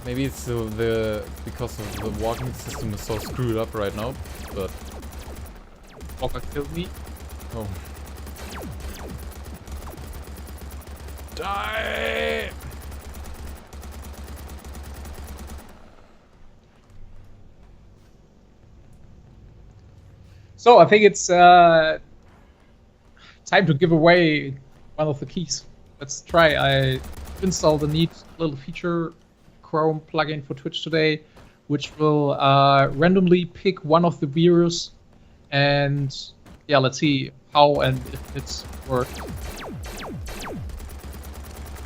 [SPEAKER 1] maybe it's the because of the walking system is so screwed up right now, but
[SPEAKER 2] Walker killed me.
[SPEAKER 1] oh. Die!
[SPEAKER 2] So I think it's time to give away one of the keys. Let's try. I installed a neat little feature Chrome plugin for Twitch today, which will randomly pick one of the viewers, and yeah, let's see how and if it's worked.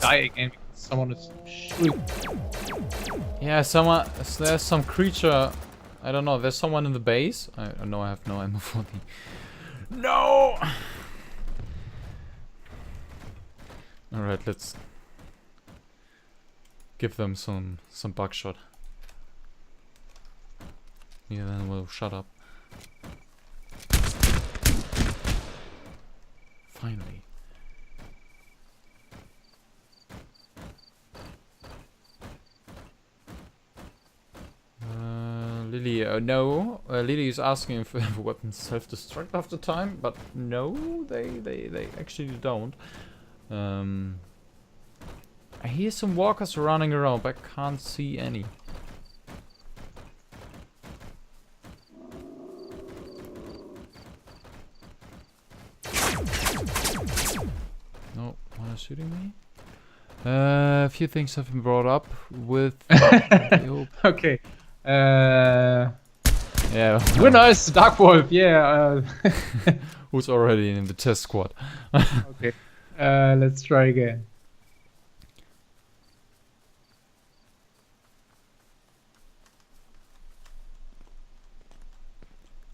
[SPEAKER 2] Die again because someone is shooting.
[SPEAKER 1] Yeah, there's some creature. I don't know. There's someone in the base. I know I have no ammo for the. No. All right, let's give them some buckshot. Yeah, then we'll shut up. Finally. Lily, no. Lily is asking if weapons self-destruct after time, but no, they actually don't. I hear some walkers running around, but I can't see any. No, one is shooting me. A few things have been brought up with.
[SPEAKER 2] Okay.
[SPEAKER 1] Yeah.
[SPEAKER 2] Winner is Dark Wolf. Yeah.
[SPEAKER 1] Who's already in the test squad?
[SPEAKER 2] Okay. Let's try again.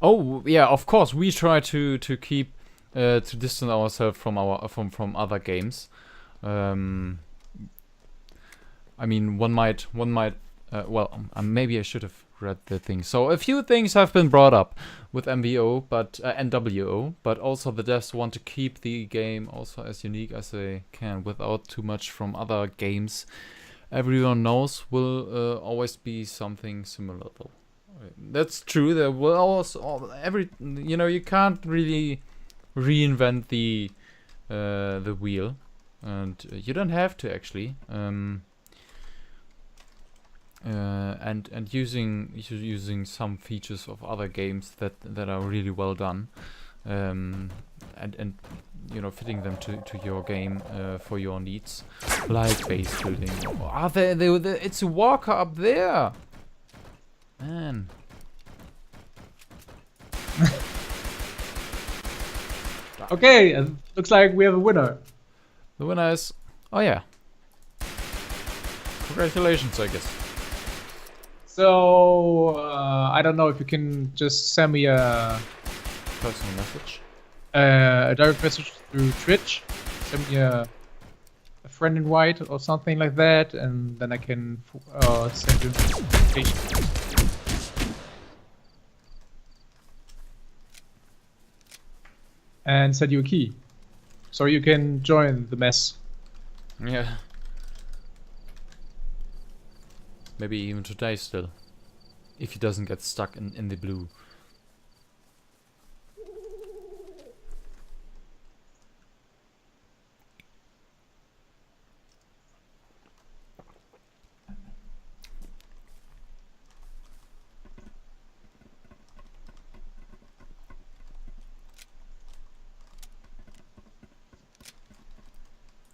[SPEAKER 1] Oh yeah, of course we try to keep to distance ourselves from from other games. I mean, one might well, maybe I should have read the thing. So a few things have been brought up with MVO, but NWO, but also the devs want to keep the game also as unique as they can without too much from other games. Everyone knows will always be something similar though. That's true. There will also you can't really reinvent the wheel, and you don't have to actually. And using some features of other games that are really well done, and fitting them to your game for your needs, like base building. Are there? It's a walker up there. Man.
[SPEAKER 2] Okay, looks like we have a winner.
[SPEAKER 1] The winner is. Oh yeah. Congratulations, I guess.
[SPEAKER 2] So I don't know if you can just send me a
[SPEAKER 1] Personal message.
[SPEAKER 2] A direct message through Twitch. Send me a friend invite or something like that, and then I can send you an invitation. And send you a key, so you can join the mess.
[SPEAKER 1] Yeah. Maybe even today still. If he doesn't get stuck in the blue.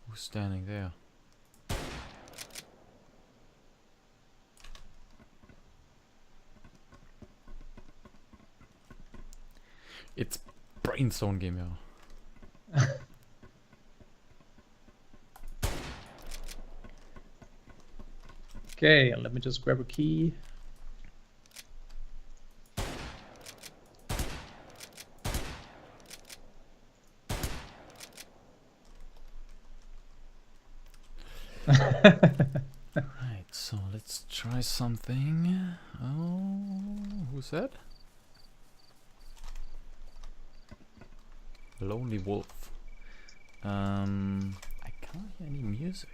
[SPEAKER 1] Who's standing there? It's Brainstone Game, ja.
[SPEAKER 2] Okay, let me just grab a key.
[SPEAKER 1] Right, so let's try something. Oh, who's that? Lonely Wolf. I can't hear any music.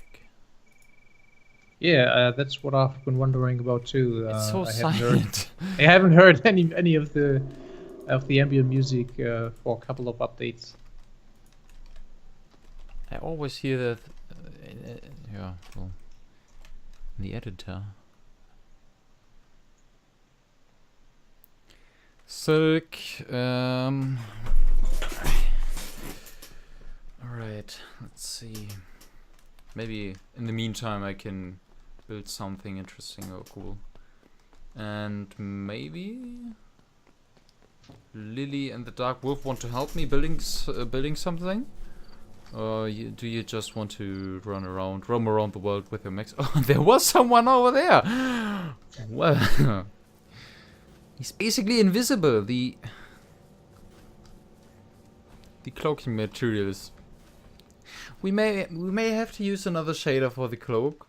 [SPEAKER 2] Yeah, that's what I've been wondering about too.
[SPEAKER 1] It's so
[SPEAKER 2] I
[SPEAKER 1] silent.
[SPEAKER 2] haven't heard any of the ambient music for a couple of updates.
[SPEAKER 1] I always hear that. Yeah, well, in the editor. Silk. Alright, let's see. Maybe in the meantime I can build something interesting or cool. And maybe Lily and the Dark Wolf want to help me building something? Or do you just want to roam around the world with your mechs? Oh, there was someone over there! Well, he's basically invisible. The cloaking materials. We may have to use another shader for the cloak.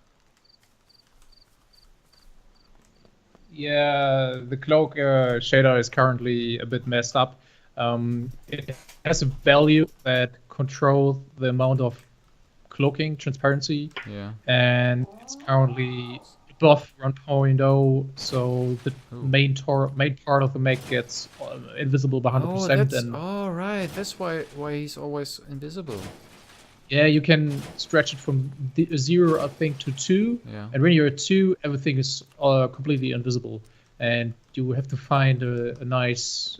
[SPEAKER 2] Yeah, the cloak shader is currently a bit messed up. It has a value that controls the amount of cloaking transparency,
[SPEAKER 1] Yeah.
[SPEAKER 2] and it's currently above 1.0, so the main part of the mech gets invisible by 100%.
[SPEAKER 1] Oh, that's
[SPEAKER 2] and
[SPEAKER 1] right. That's why he's always invisible.
[SPEAKER 2] yeah, you can stretch it from 0, I think, to 2.
[SPEAKER 1] Yeah.
[SPEAKER 2] And when you're at 2, everything is completely invisible. And you have to find a nice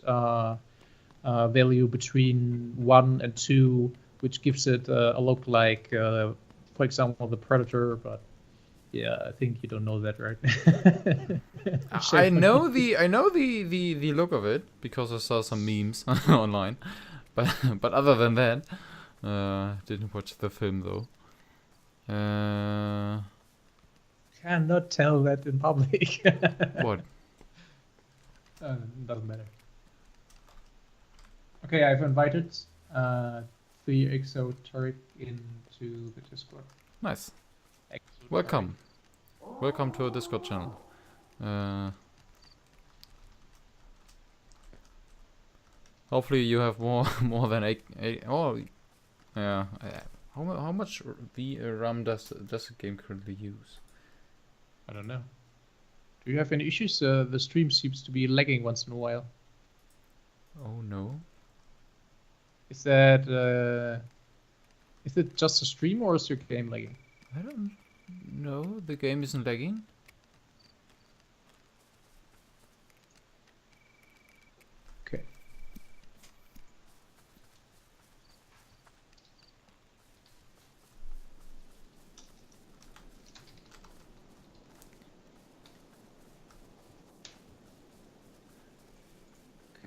[SPEAKER 2] value between 1 and 2, which gives it a look like, for example, the Predator. But yeah, I think you don't know that, right?
[SPEAKER 1] I know the look of it because I saw some memes online, but other than that. Didn't watch the film though.
[SPEAKER 2] Cannot tell that in public.
[SPEAKER 1] What?
[SPEAKER 2] Doesn't matter. Okay, I've invited the Exoteric into the Discord.
[SPEAKER 1] Nice.
[SPEAKER 2] Exoteric.
[SPEAKER 1] Welcome. Welcome to our Discord channel. Hopefully you have more than 8. Oh, yeah. How much RAM does the game currently use?
[SPEAKER 2] I don't know. Do you have any issues? The stream seems to be lagging once in a while.
[SPEAKER 1] Oh no.
[SPEAKER 2] Is that is it just a stream or is your game lagging?
[SPEAKER 1] I don't know. The game isn't lagging.
[SPEAKER 2] Okay.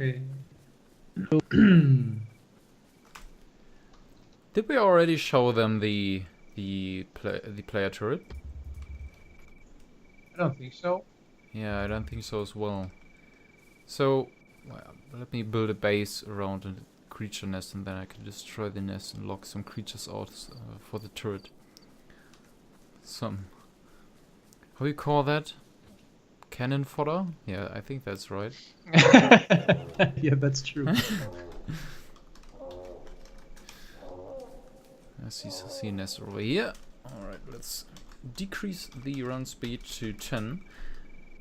[SPEAKER 2] Okay.
[SPEAKER 1] Did we already show them the player turret?
[SPEAKER 2] I don't think so.
[SPEAKER 1] Yeah, I don't think so as well. So, well, let me build a base around a creature nest and then I can destroy the nest and lock some creatures out for the turret. Some... How do you call that? Cannon fodder? Yeah, I think that's right.
[SPEAKER 2] Yeah, that's true.
[SPEAKER 1] I see a nest over here. Alright, let's decrease the run speed to 10.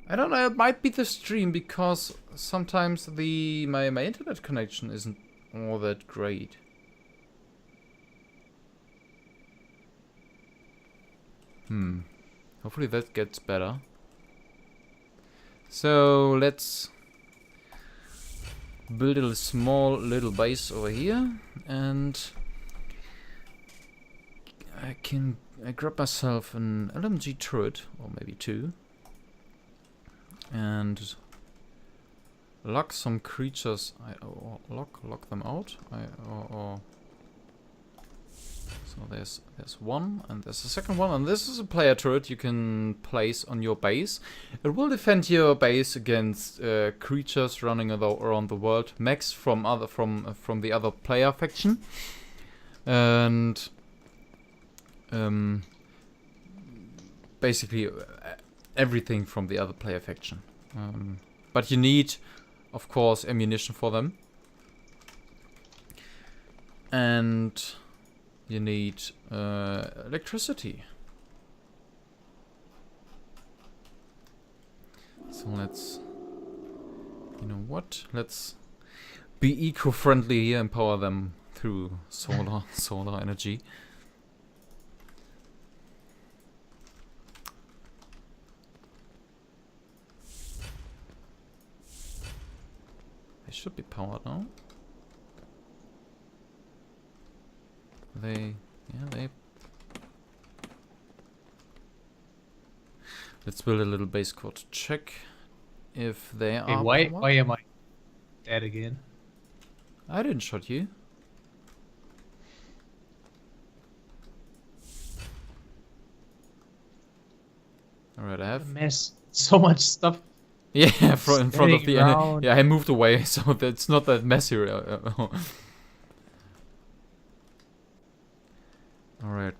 [SPEAKER 1] I don't know, it might be the stream because sometimes my internet connection isn't all that great. Hopefully that gets better. So let's build a small little base over here and I grab myself an LMG turret, or maybe 2, and lock some creatures. Lock them out. Or So there's one, and there's a second one, and this is a player turret you can place on your base. It will defend your base against creatures running around the world, mechs from the other player faction, and basically everything from the other player faction. But you need, of course, ammunition for them, and you need electricity. So let's, you know what? Let's be eco-friendly here and power them through solar energy. They should be powered now. They. Let's build a little base core to check if they are.
[SPEAKER 2] Why
[SPEAKER 1] powered.
[SPEAKER 2] am I dead again?
[SPEAKER 1] I didn't shot you. Alright, I have.
[SPEAKER 2] Mess. So much stuff.
[SPEAKER 1] Yeah, in front of the
[SPEAKER 2] around.
[SPEAKER 1] Yeah, I moved away, so it's not that messy. Alright.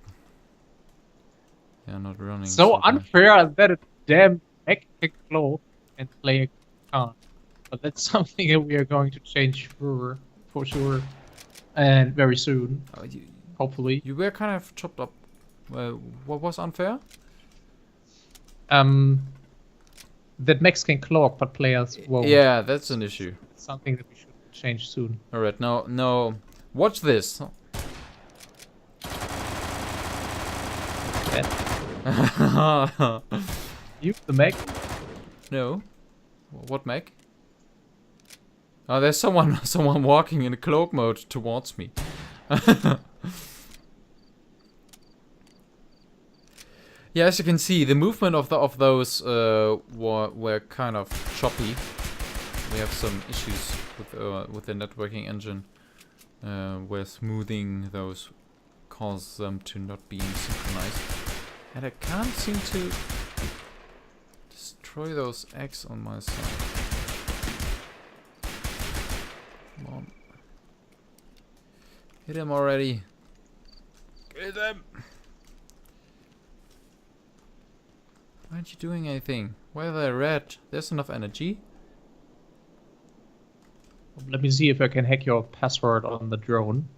[SPEAKER 1] Yeah, not running.
[SPEAKER 2] So
[SPEAKER 1] bad.
[SPEAKER 2] unfair that a damn mech can cloak and player can't. But that's something that we are going to change for sure, and very soon, hopefully.
[SPEAKER 1] You were kind of chopped up. What was unfair?
[SPEAKER 2] That mechs can cloak, but players won't.
[SPEAKER 1] Yeah, that's an issue.
[SPEAKER 2] Something that we should change soon.
[SPEAKER 1] Alright, now, watch this.
[SPEAKER 2] You, the mech?
[SPEAKER 1] No. What mech? Oh, there's someone walking in cloak mode towards me. Yeah, as you can see, the movement of those were kind of choppy. We have some issues with the networking engine, where smoothing those causes them to not being synchronized. And I can't seem to destroy those eggs on my side. Come on. Hit him already. Get him! Why aren't you doing anything? Why are they red? There's enough energy.
[SPEAKER 2] Let me see if I can hack your password on the drone.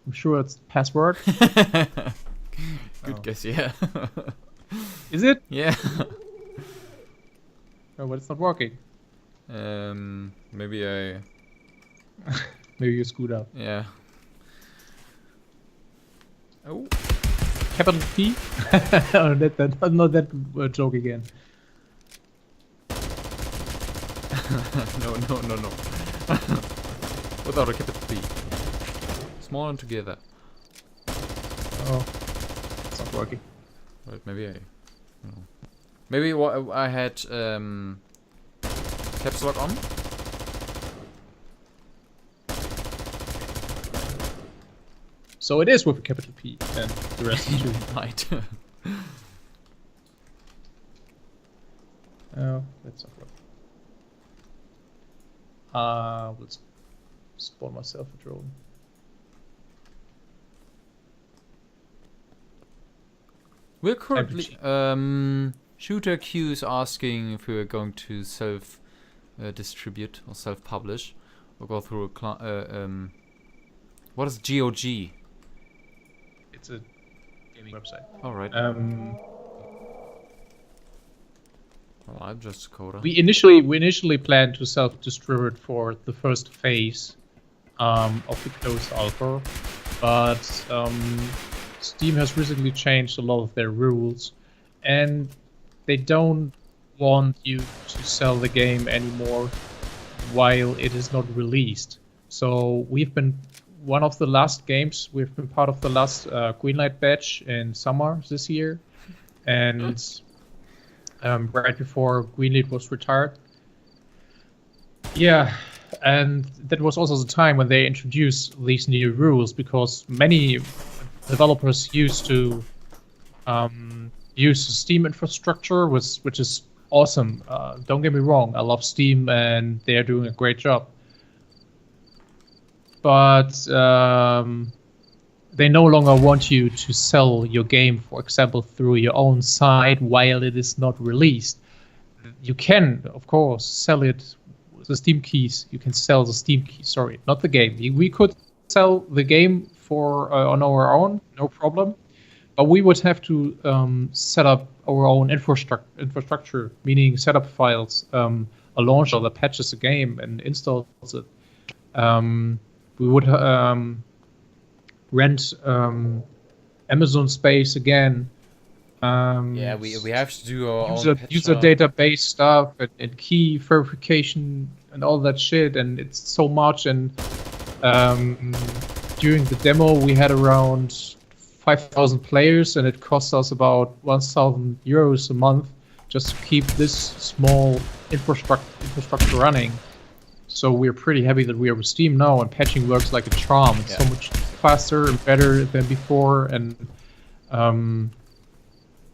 [SPEAKER 2] I'm sure it's the password.
[SPEAKER 1] Good guess, yeah.
[SPEAKER 2] Is it?
[SPEAKER 1] Yeah.
[SPEAKER 2] Oh, but it's not working.
[SPEAKER 1] Maybe I...
[SPEAKER 2] Maybe you screwed up.
[SPEAKER 1] Yeah. Oh.
[SPEAKER 2] Capital P? Oh, not that joke again.
[SPEAKER 1] No. Without a capital P. Small and together.
[SPEAKER 2] Oh, it's not working.
[SPEAKER 1] Right, maybe I... No. Maybe I had caps lock on?
[SPEAKER 2] So it is with a capital P, and the rest is true.
[SPEAKER 1] Right.
[SPEAKER 2] Oh, that's not right. Let's spawn myself a drone.
[SPEAKER 1] We're currently... Shooter Q is asking if we're going to self-distribute or self-publish or go through a what is GOG?
[SPEAKER 2] It's a gaming website.
[SPEAKER 1] Alright. Well, I'm just a coder.
[SPEAKER 2] We initially planned to self-distribute for the first phase of the closed alpha, but Steam has recently changed a lot of their rules, and they don't want you to sell the game anymore while it is not released. So we've been one of the last games. We've been part of the last Greenlight batch in summer this year, and right before Greenlight was retired. Yeah, and that was also the time when they introduced these new rules, because many developers used to use the Steam infrastructure, which is awesome. Don't get me wrong, I love Steam and they're doing a great job. But they no longer want you to sell your game, for example, through your own site while it is not released. You can, of course, sell it with the Steam keys. You can sell the Steam keys, sorry, not the game. We could sell the game for on our own, no problem. But we would have to set up our own infrastructure, meaning set up files, a launcher that patches the game and installs it. We would rent Amazon space again.
[SPEAKER 1] Yeah, we have to do our own
[SPEAKER 2] user database stuff and key verification and all that shit, and it's so much. And during the demo, we had around 5,000 players, and it cost us about 1,000 euros a month just to keep this small infrastructure running. So we're pretty happy that we are with Steam now, and patching works like a charm. It's so much faster and better than before, and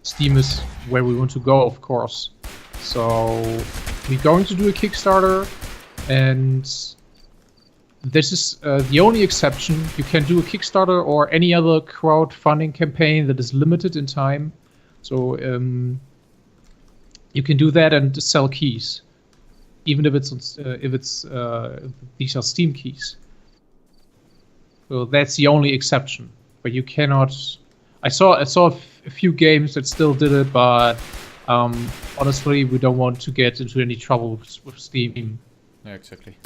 [SPEAKER 2] Steam is where we want to go, of course. So we're going to do a Kickstarter, and this is the only exception. You can do a Kickstarter or any other crowdfunding campaign that is limited in time. So you can do that and sell keys, even if these are Steam keys. So that's the only exception. But you cannot. I saw a few games that still did it, but honestly, we don't want to get into any trouble with Steam.
[SPEAKER 1] Yeah, exactly.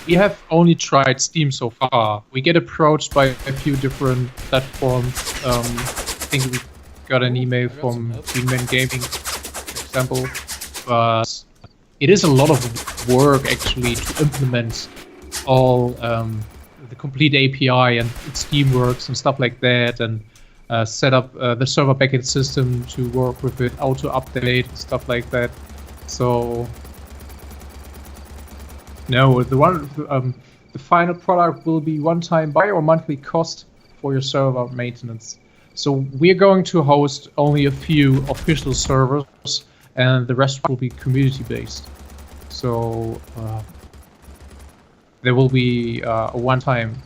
[SPEAKER 2] We have only tried Steam so far. We get approached by a few different platforms. I think we got an email from Greenman Gaming, for example. But it is a lot of work actually to implement all the complete API and Steam works and stuff like that, and set up the server backend system to work with it, auto update and stuff like that. So no, the final product will be one-time buy or monthly cost for your server maintenance. So we're going to host only a few official servers, and the rest will be community-based. So there will be a one-time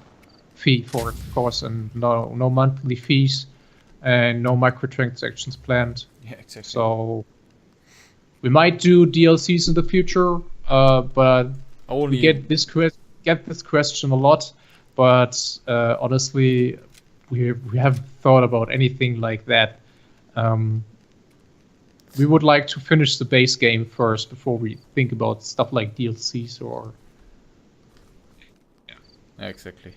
[SPEAKER 2] fee for it, of course, and no monthly fees, and no microtransactions planned.
[SPEAKER 1] Yeah, exactly.
[SPEAKER 2] So we might do DLCs in the future, but we get this question a lot. But honestly, we haven't thought about anything like that. We would like to finish the base game first before we think about stuff like DLCs or.
[SPEAKER 1] Yeah, exactly.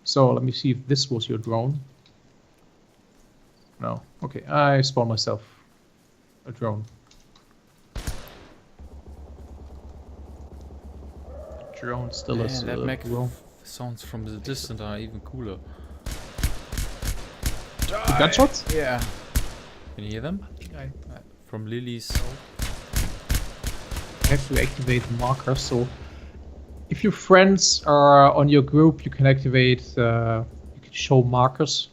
[SPEAKER 2] So let me see if this was your drone. No. Okay, I spawned myself a drone. The drone still is
[SPEAKER 1] that mech sounds from the distance are even cooler.
[SPEAKER 2] Gunshots?
[SPEAKER 1] Yeah. Can you hear them?
[SPEAKER 2] I think
[SPEAKER 1] from Lily's.
[SPEAKER 2] I have to activate the marker. So if your friends are on your group, you can activate, you can show markers,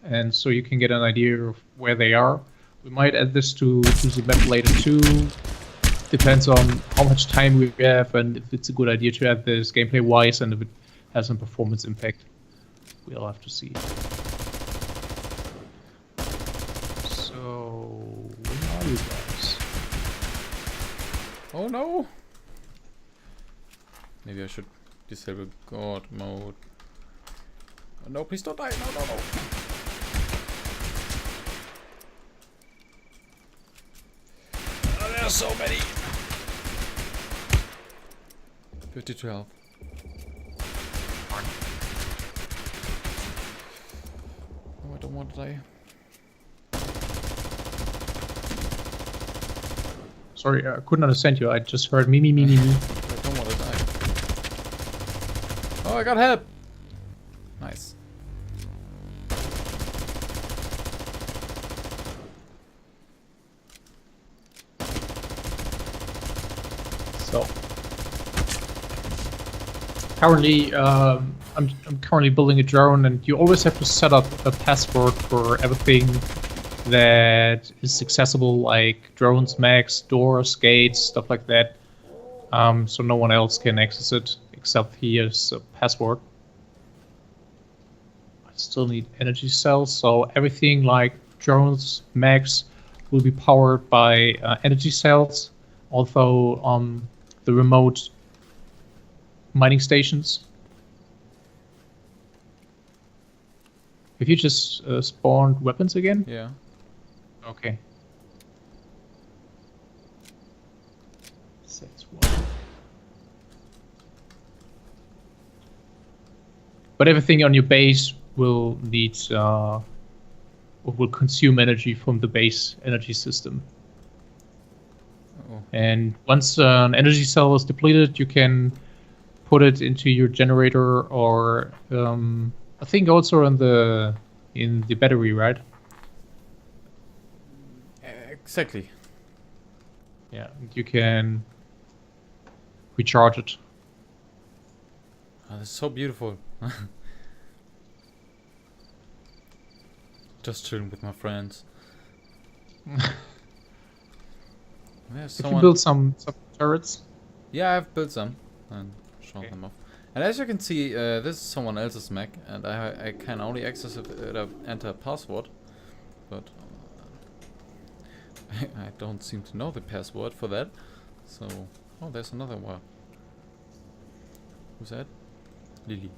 [SPEAKER 2] and so you can get an idea of where they are. We might add this to the map later too. Depends on how much time we have and if it's a good idea to add this gameplay-wise, and if it has some performance impact. We'll have to see. So, where are you guys?
[SPEAKER 1] Oh no! Maybe I should disable God mode. Oh, no, please don't die! No, no, no! Oh, there are so many! 52 health. Oh, I don't want to die.
[SPEAKER 2] Sorry, I couldn't understand you. I just heard me.
[SPEAKER 1] I don't want to die. Oh, I got help! Nice.
[SPEAKER 2] So, Currently, I'm currently building a drone, and you always have to set up a password for everything that is accessible, like drones, mechs, doors, gates, stuff like that. So no one else can access it except he has a password. I still need energy cells, so everything like drones, mechs will be powered by energy cells. Although the remote mining stations. Have you just spawned weapons again?
[SPEAKER 1] Yeah.
[SPEAKER 2] Okay. That's one. But everything on your base will need will consume energy from the base energy system.
[SPEAKER 1] Oh.
[SPEAKER 2] And once an energy cell is depleted, you can put it into your generator, or I think also in the battery, right?
[SPEAKER 1] Exactly.
[SPEAKER 2] Yeah, you can recharge it.
[SPEAKER 1] Oh, that's so beautiful. Just chilling with my friends. There's
[SPEAKER 2] If you build some turrets.
[SPEAKER 1] Yeah, I've built some and shown
[SPEAKER 2] Okay.
[SPEAKER 1] them off. And as you can see, this is someone else's mech, and I can only access it if I enter a password. But I don't seem to know the password for that. So, oh, there's another one. Who's that? Lily.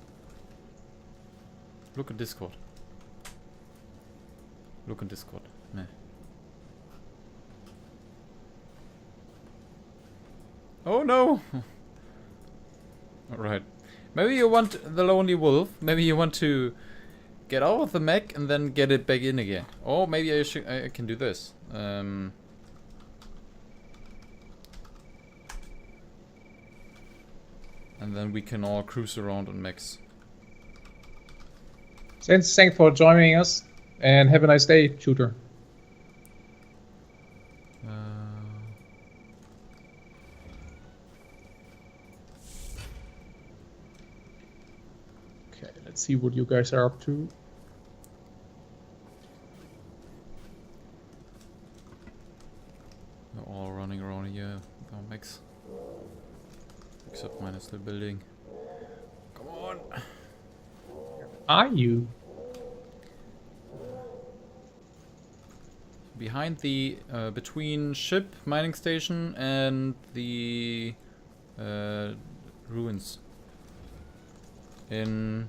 [SPEAKER 1] Look in Discord. Look in Discord. Meh. Oh no! Alright. Maybe you want the lonely wolf. Maybe you want to get out of the mech and then get it back in again. Or maybe I can do this. And then we can all cruise around on mechs.
[SPEAKER 2] Thanks for joining us, and have a nice day, shooter. Okay, let's see what you guys are up to.
[SPEAKER 1] We're all running around here with our mechs. Except mine is still building. Come on!
[SPEAKER 2] Are you?
[SPEAKER 1] Behind the, between ship, mining station, and the ruins. In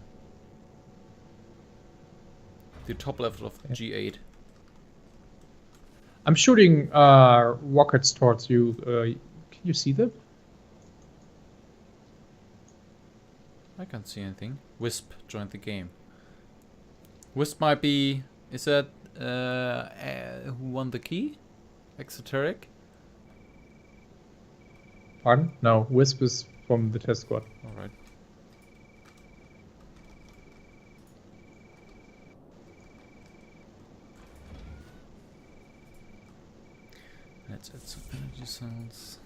[SPEAKER 1] the top level of G8.
[SPEAKER 2] I'm shooting rockets towards you. Can you see them?
[SPEAKER 1] I can't see anything. Wisp joined the game. Wisp might be... Is that... who won the key? Exoteric?
[SPEAKER 2] Pardon? No, Wisp is from the test squad.
[SPEAKER 1] Alright. Let's add some energy cells.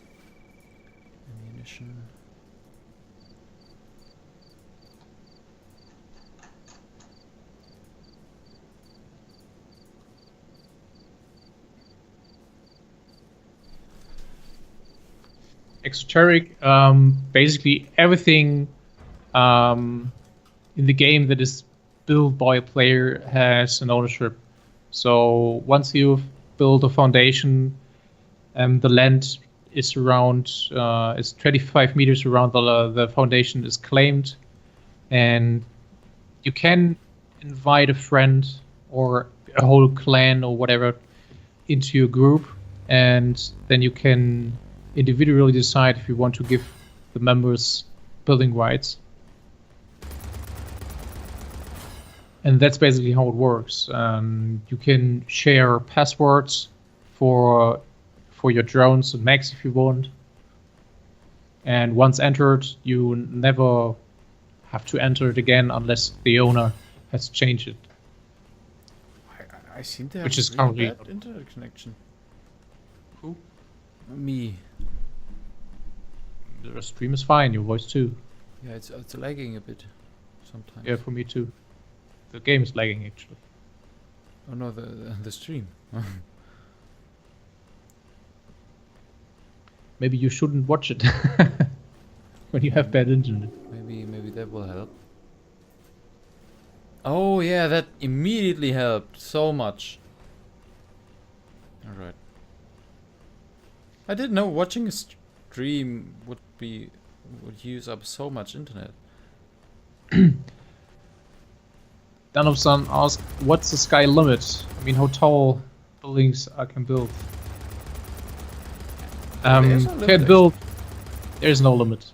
[SPEAKER 1] Ammunition.
[SPEAKER 2] Exoteric, basically everything in the game that is built by a player has an ownership. So once you've built a foundation, the land is around, is 25 meters around the foundation is claimed, and you can invite a friend or a whole clan or whatever into your group, and then you can individually decide if you want to give the members building rights. And that's basically how it works. You can share passwords for your drones and mechs if you want. And once entered, you never have to enter it again unless the owner has changed it.
[SPEAKER 1] I seem to have
[SPEAKER 2] Which is
[SPEAKER 1] really
[SPEAKER 2] currently
[SPEAKER 1] bad internet connection.
[SPEAKER 2] Who?
[SPEAKER 1] Me.
[SPEAKER 2] The stream is fine, your voice too.
[SPEAKER 1] Yeah, it's lagging a bit sometimes.
[SPEAKER 2] Yeah, for me too. The game is lagging actually.
[SPEAKER 1] Oh no, the stream.
[SPEAKER 2] Maybe you shouldn't watch it when you have bad internet.
[SPEAKER 1] Maybe that will help. Oh yeah, that immediately helped so much. Alright. I didn't know watching a stream would use up so much internet.
[SPEAKER 2] Danov-san asked, what's the sky limit? I mean, how tall buildings I can build?
[SPEAKER 1] There's no limit,
[SPEAKER 2] Can build. There's no limit.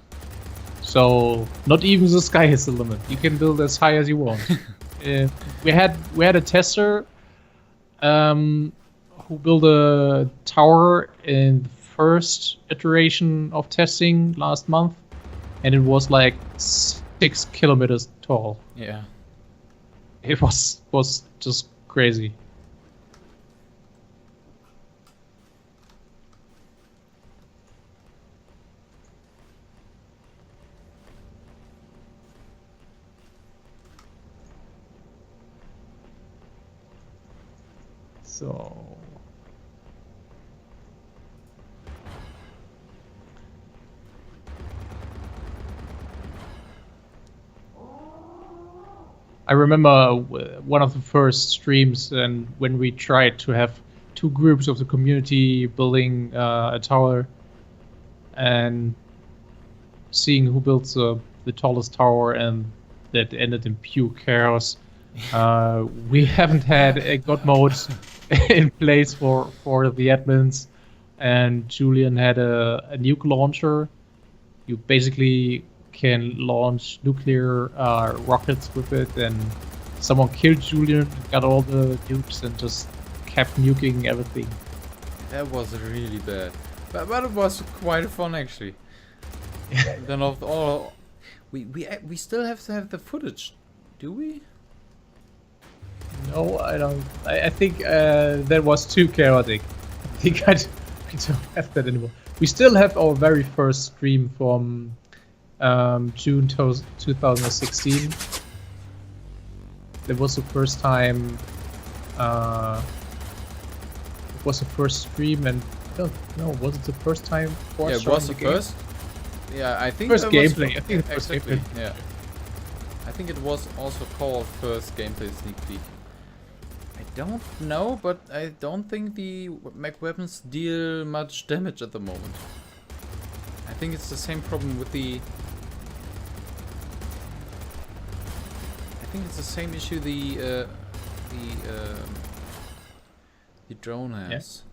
[SPEAKER 2] So not even the sky is the limit. You can build as high as you want. We had a tester who built a tower in the first iteration of testing last month, and it was like 6 kilometers tall.
[SPEAKER 1] Yeah.
[SPEAKER 2] It was just crazy. So I remember one of the first streams, and when we tried to have two groups of the community building a tower, and seeing who builds the tallest tower, and that ended in pure chaos. We haven't had a god mode in place for the admins, and Julian had a nuke launcher. You basically can launch nuclear rockets with it, and someone killed Julian, got all the nukes, and just kept nuking everything.
[SPEAKER 1] That was really bad. But it was quite fun actually. Then of all we still have to have the footage, do we?
[SPEAKER 2] No, I don't. I think that was too chaotic. I think we don't have that anymore. We still have our very first stream from June 2016. That was the first time. It was the first stream, and I don't know. Was it the first time?
[SPEAKER 1] Yeah, it was the first. Yeah, I think
[SPEAKER 2] first
[SPEAKER 1] that
[SPEAKER 2] gameplay.
[SPEAKER 1] Was,
[SPEAKER 2] I think the first
[SPEAKER 1] exactly.
[SPEAKER 2] gameplay.
[SPEAKER 1] Yeah. I think it was also called first gameplay sneak peek. I don't know, but I don't think the mech weapons deal much damage at the moment. I think it's the same problem with the. I think it's the same issue the drone has.
[SPEAKER 2] Yeah.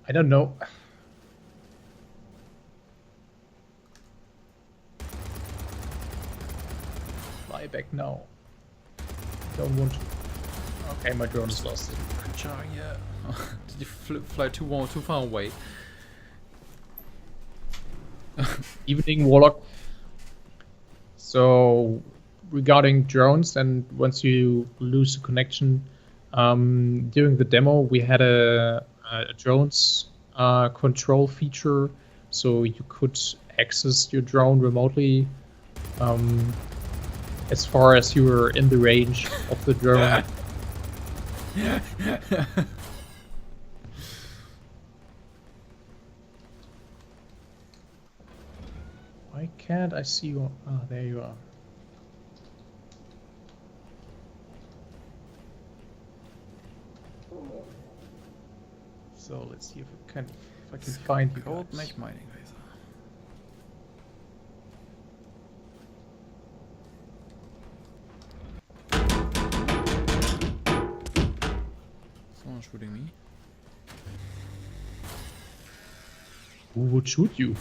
[SPEAKER 2] I don't know. Fly back now. Don't want to. Okay, my drone is lost.
[SPEAKER 1] Yeah. Did you fly too far away?
[SPEAKER 2] Evening, Warlock. So, regarding drones, and once you lose the connection, during the demo we had a drones control feature, so you could access your drone remotely as far as you were in the range of the drone. Why can't I see you? Ah, there you are. So let's see if I can find you
[SPEAKER 1] Gold
[SPEAKER 2] guys.
[SPEAKER 1] mech mining laser. Someone shooting me.
[SPEAKER 2] Who would shoot you?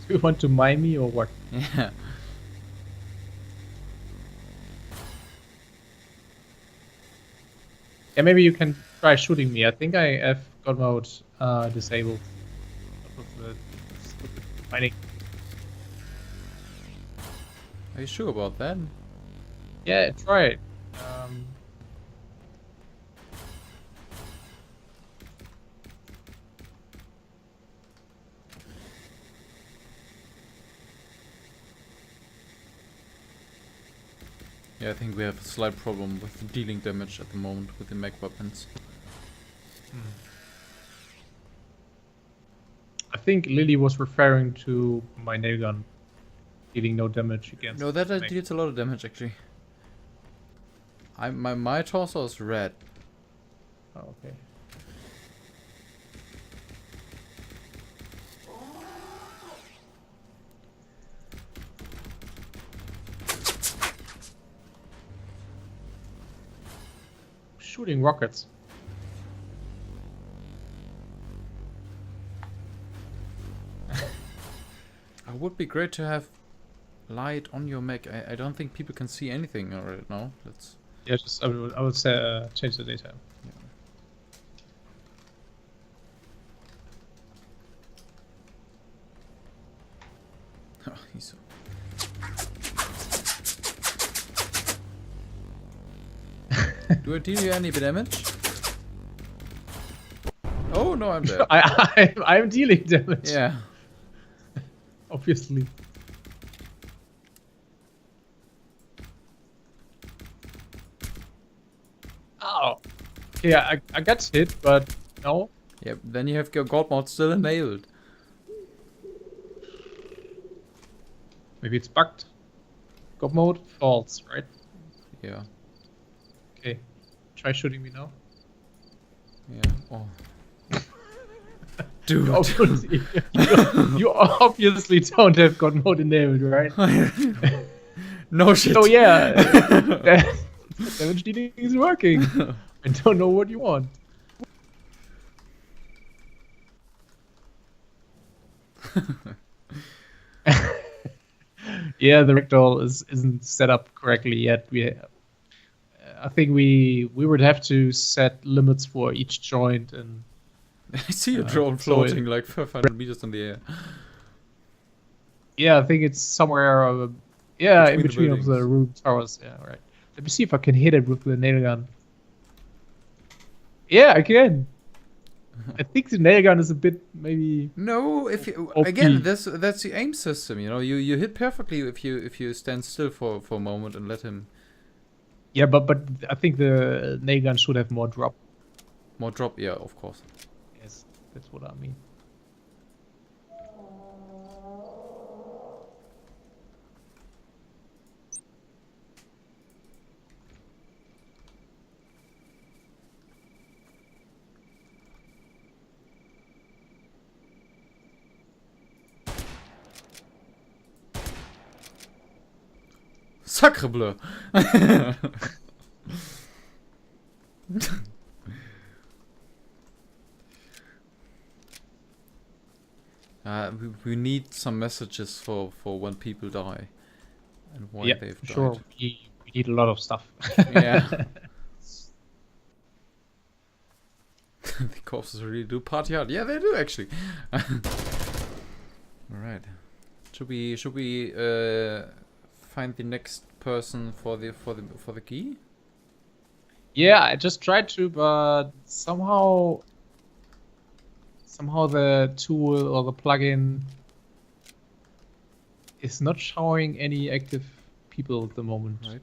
[SPEAKER 2] Do you want to mine me or what?
[SPEAKER 1] Yeah.
[SPEAKER 2] Yeah, maybe you can try shooting me. I think I have God mode disabled. Of the Finding.
[SPEAKER 1] Are you sure about that?
[SPEAKER 2] Yeah, try it.
[SPEAKER 1] Yeah, I think we have a slight problem with dealing damage at the moment with the mech weapons.
[SPEAKER 2] I think Lily was referring to my nail gun dealing no damage against.
[SPEAKER 1] No, that
[SPEAKER 2] mech.
[SPEAKER 1] deals a lot of damage actually. My torso is red.
[SPEAKER 2] Oh, okay. Shooting rockets.
[SPEAKER 1] It would be great to have light on your mech. I don't think people can see anything right now. That's
[SPEAKER 2] Yeah, just I would say change the daytime.
[SPEAKER 1] oh, he's so. Do I deal you any damage? Oh no, I'm dead.
[SPEAKER 2] I'm dealing damage.
[SPEAKER 1] Yeah.
[SPEAKER 2] Obviously. Oh. Yeah, I got hit, but no.
[SPEAKER 1] Yeah, then you have your god mod still enabled.
[SPEAKER 2] Maybe it's bugged. God mode false, right?
[SPEAKER 1] Yeah.
[SPEAKER 2] Okay. Try shooting me now.
[SPEAKER 1] Yeah. Oh. Dude.
[SPEAKER 2] You obviously don't have God mode enabled, right?
[SPEAKER 1] No shit.
[SPEAKER 2] So yeah, damage dealing is working. I don't know what you want. Yeah, the ragdoll isn't set up correctly yet. I think we would have to set limits for each joint, and
[SPEAKER 1] I see a drone
[SPEAKER 2] so
[SPEAKER 1] floating like 500 meters in the air.
[SPEAKER 2] yeah, I think it's somewhere. Yeah, in
[SPEAKER 1] Between the
[SPEAKER 2] between of the room towers. Yeah, right. Let me see if I can hit it with the nail gun. Yeah, I can. I think the nail gun is a bit maybe.
[SPEAKER 1] No, if you
[SPEAKER 2] OP.
[SPEAKER 1] again, that's the aim system. You know, you hit perfectly if you stand still for a moment and let him
[SPEAKER 2] Yeah, but I think the nail gun should have more drop.
[SPEAKER 1] more drop. Yeah, of course.
[SPEAKER 2] Yes, that's what I mean.
[SPEAKER 1] Sacre bleu. We need some messages for when people die and why they've died.
[SPEAKER 2] Sure. We need a lot of stuff.
[SPEAKER 1] Yeah. The corpses really do party hard. Yeah, they do actually. All right. Should we find the next person for the key?
[SPEAKER 2] Yeah, I just tried to, but somehow the tool or the plugin is not showing any active people at the moment.
[SPEAKER 1] Right.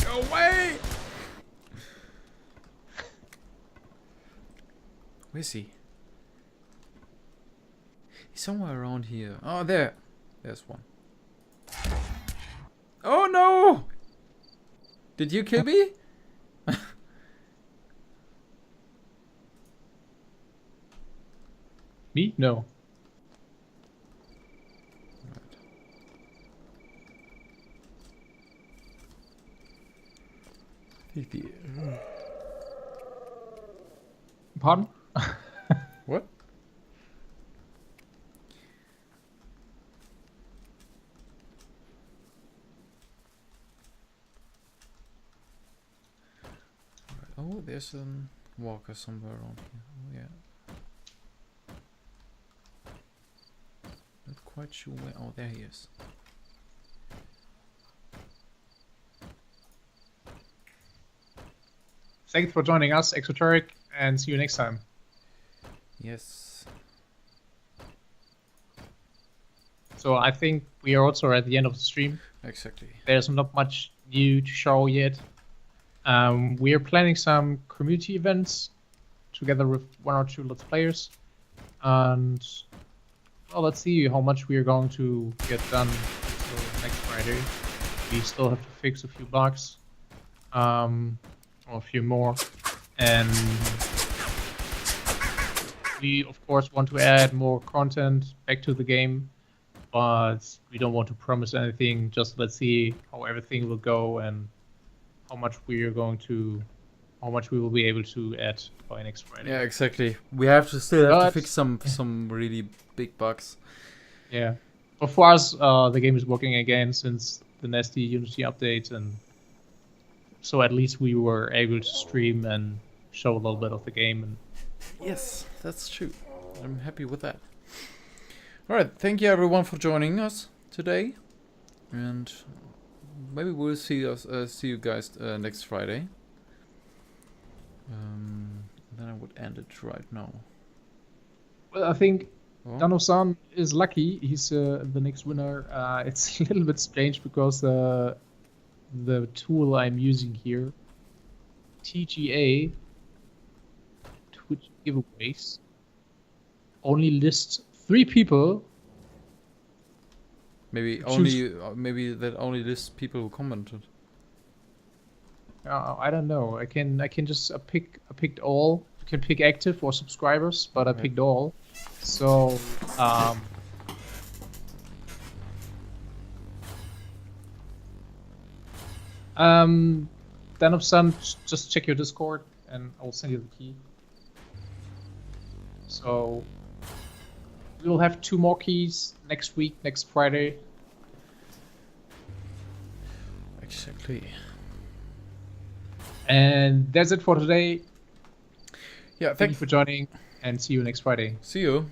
[SPEAKER 1] Away! Where is he? He's somewhere around here. Oh, there. There's one. Oh no! Did you kill me?
[SPEAKER 2] Me? No. Pardon?
[SPEAKER 1] What? Oh, there's a walker somewhere around here. Oh yeah. Not quite sure where. Oh, there he is.
[SPEAKER 2] Thanks for joining us, Exoteric, and see you next time.
[SPEAKER 1] Yes.
[SPEAKER 2] So I think we are also at the end of the stream.
[SPEAKER 1] Exactly.
[SPEAKER 2] There's not much new to show yet. We are planning some community events together with 1 or 2 Let's Players. And well, let's see how much we are going to get done until next Friday. We still have to fix a few bugs. Or a few more. And we of course want to add more content back to the game, but we don't want to promise anything. Just let's see how everything will go and how much we will be able to add by next Friday.
[SPEAKER 1] Yeah, exactly. We have to still have to
[SPEAKER 2] But-
[SPEAKER 1] fix some really big bugs.
[SPEAKER 2] Yeah. But for us, the game is working again since the nasty Unity update, and so at least we were able to stream and show a little bit of the game. And
[SPEAKER 1] Yes, that's true. I'm happy with that. Alright, thank you everyone for joining us today. And maybe we'll see you guys next Friday. Then I would end it right now.
[SPEAKER 2] well, I think
[SPEAKER 1] Oh,
[SPEAKER 2] Dano-san is lucky. He's the next winner. It's a little bit strange because the tool I'm using here, TGA, Twitch giveaways, only lists 3 people.
[SPEAKER 1] maybe
[SPEAKER 2] choose-
[SPEAKER 1] maybe that only lists people who commented.
[SPEAKER 2] I don't know. I can just picked all. You can pick active or subscribers, but I
[SPEAKER 1] Right.
[SPEAKER 2] picked all. So then of some, just check your Discord and I'll send you the key. So we will have 2 more keys next week, next Friday.
[SPEAKER 1] Exactly.
[SPEAKER 2] And that's it for today.
[SPEAKER 1] Yeah,
[SPEAKER 2] Thank
[SPEAKER 1] thank
[SPEAKER 2] you for joining and see you next Friday.
[SPEAKER 1] See you.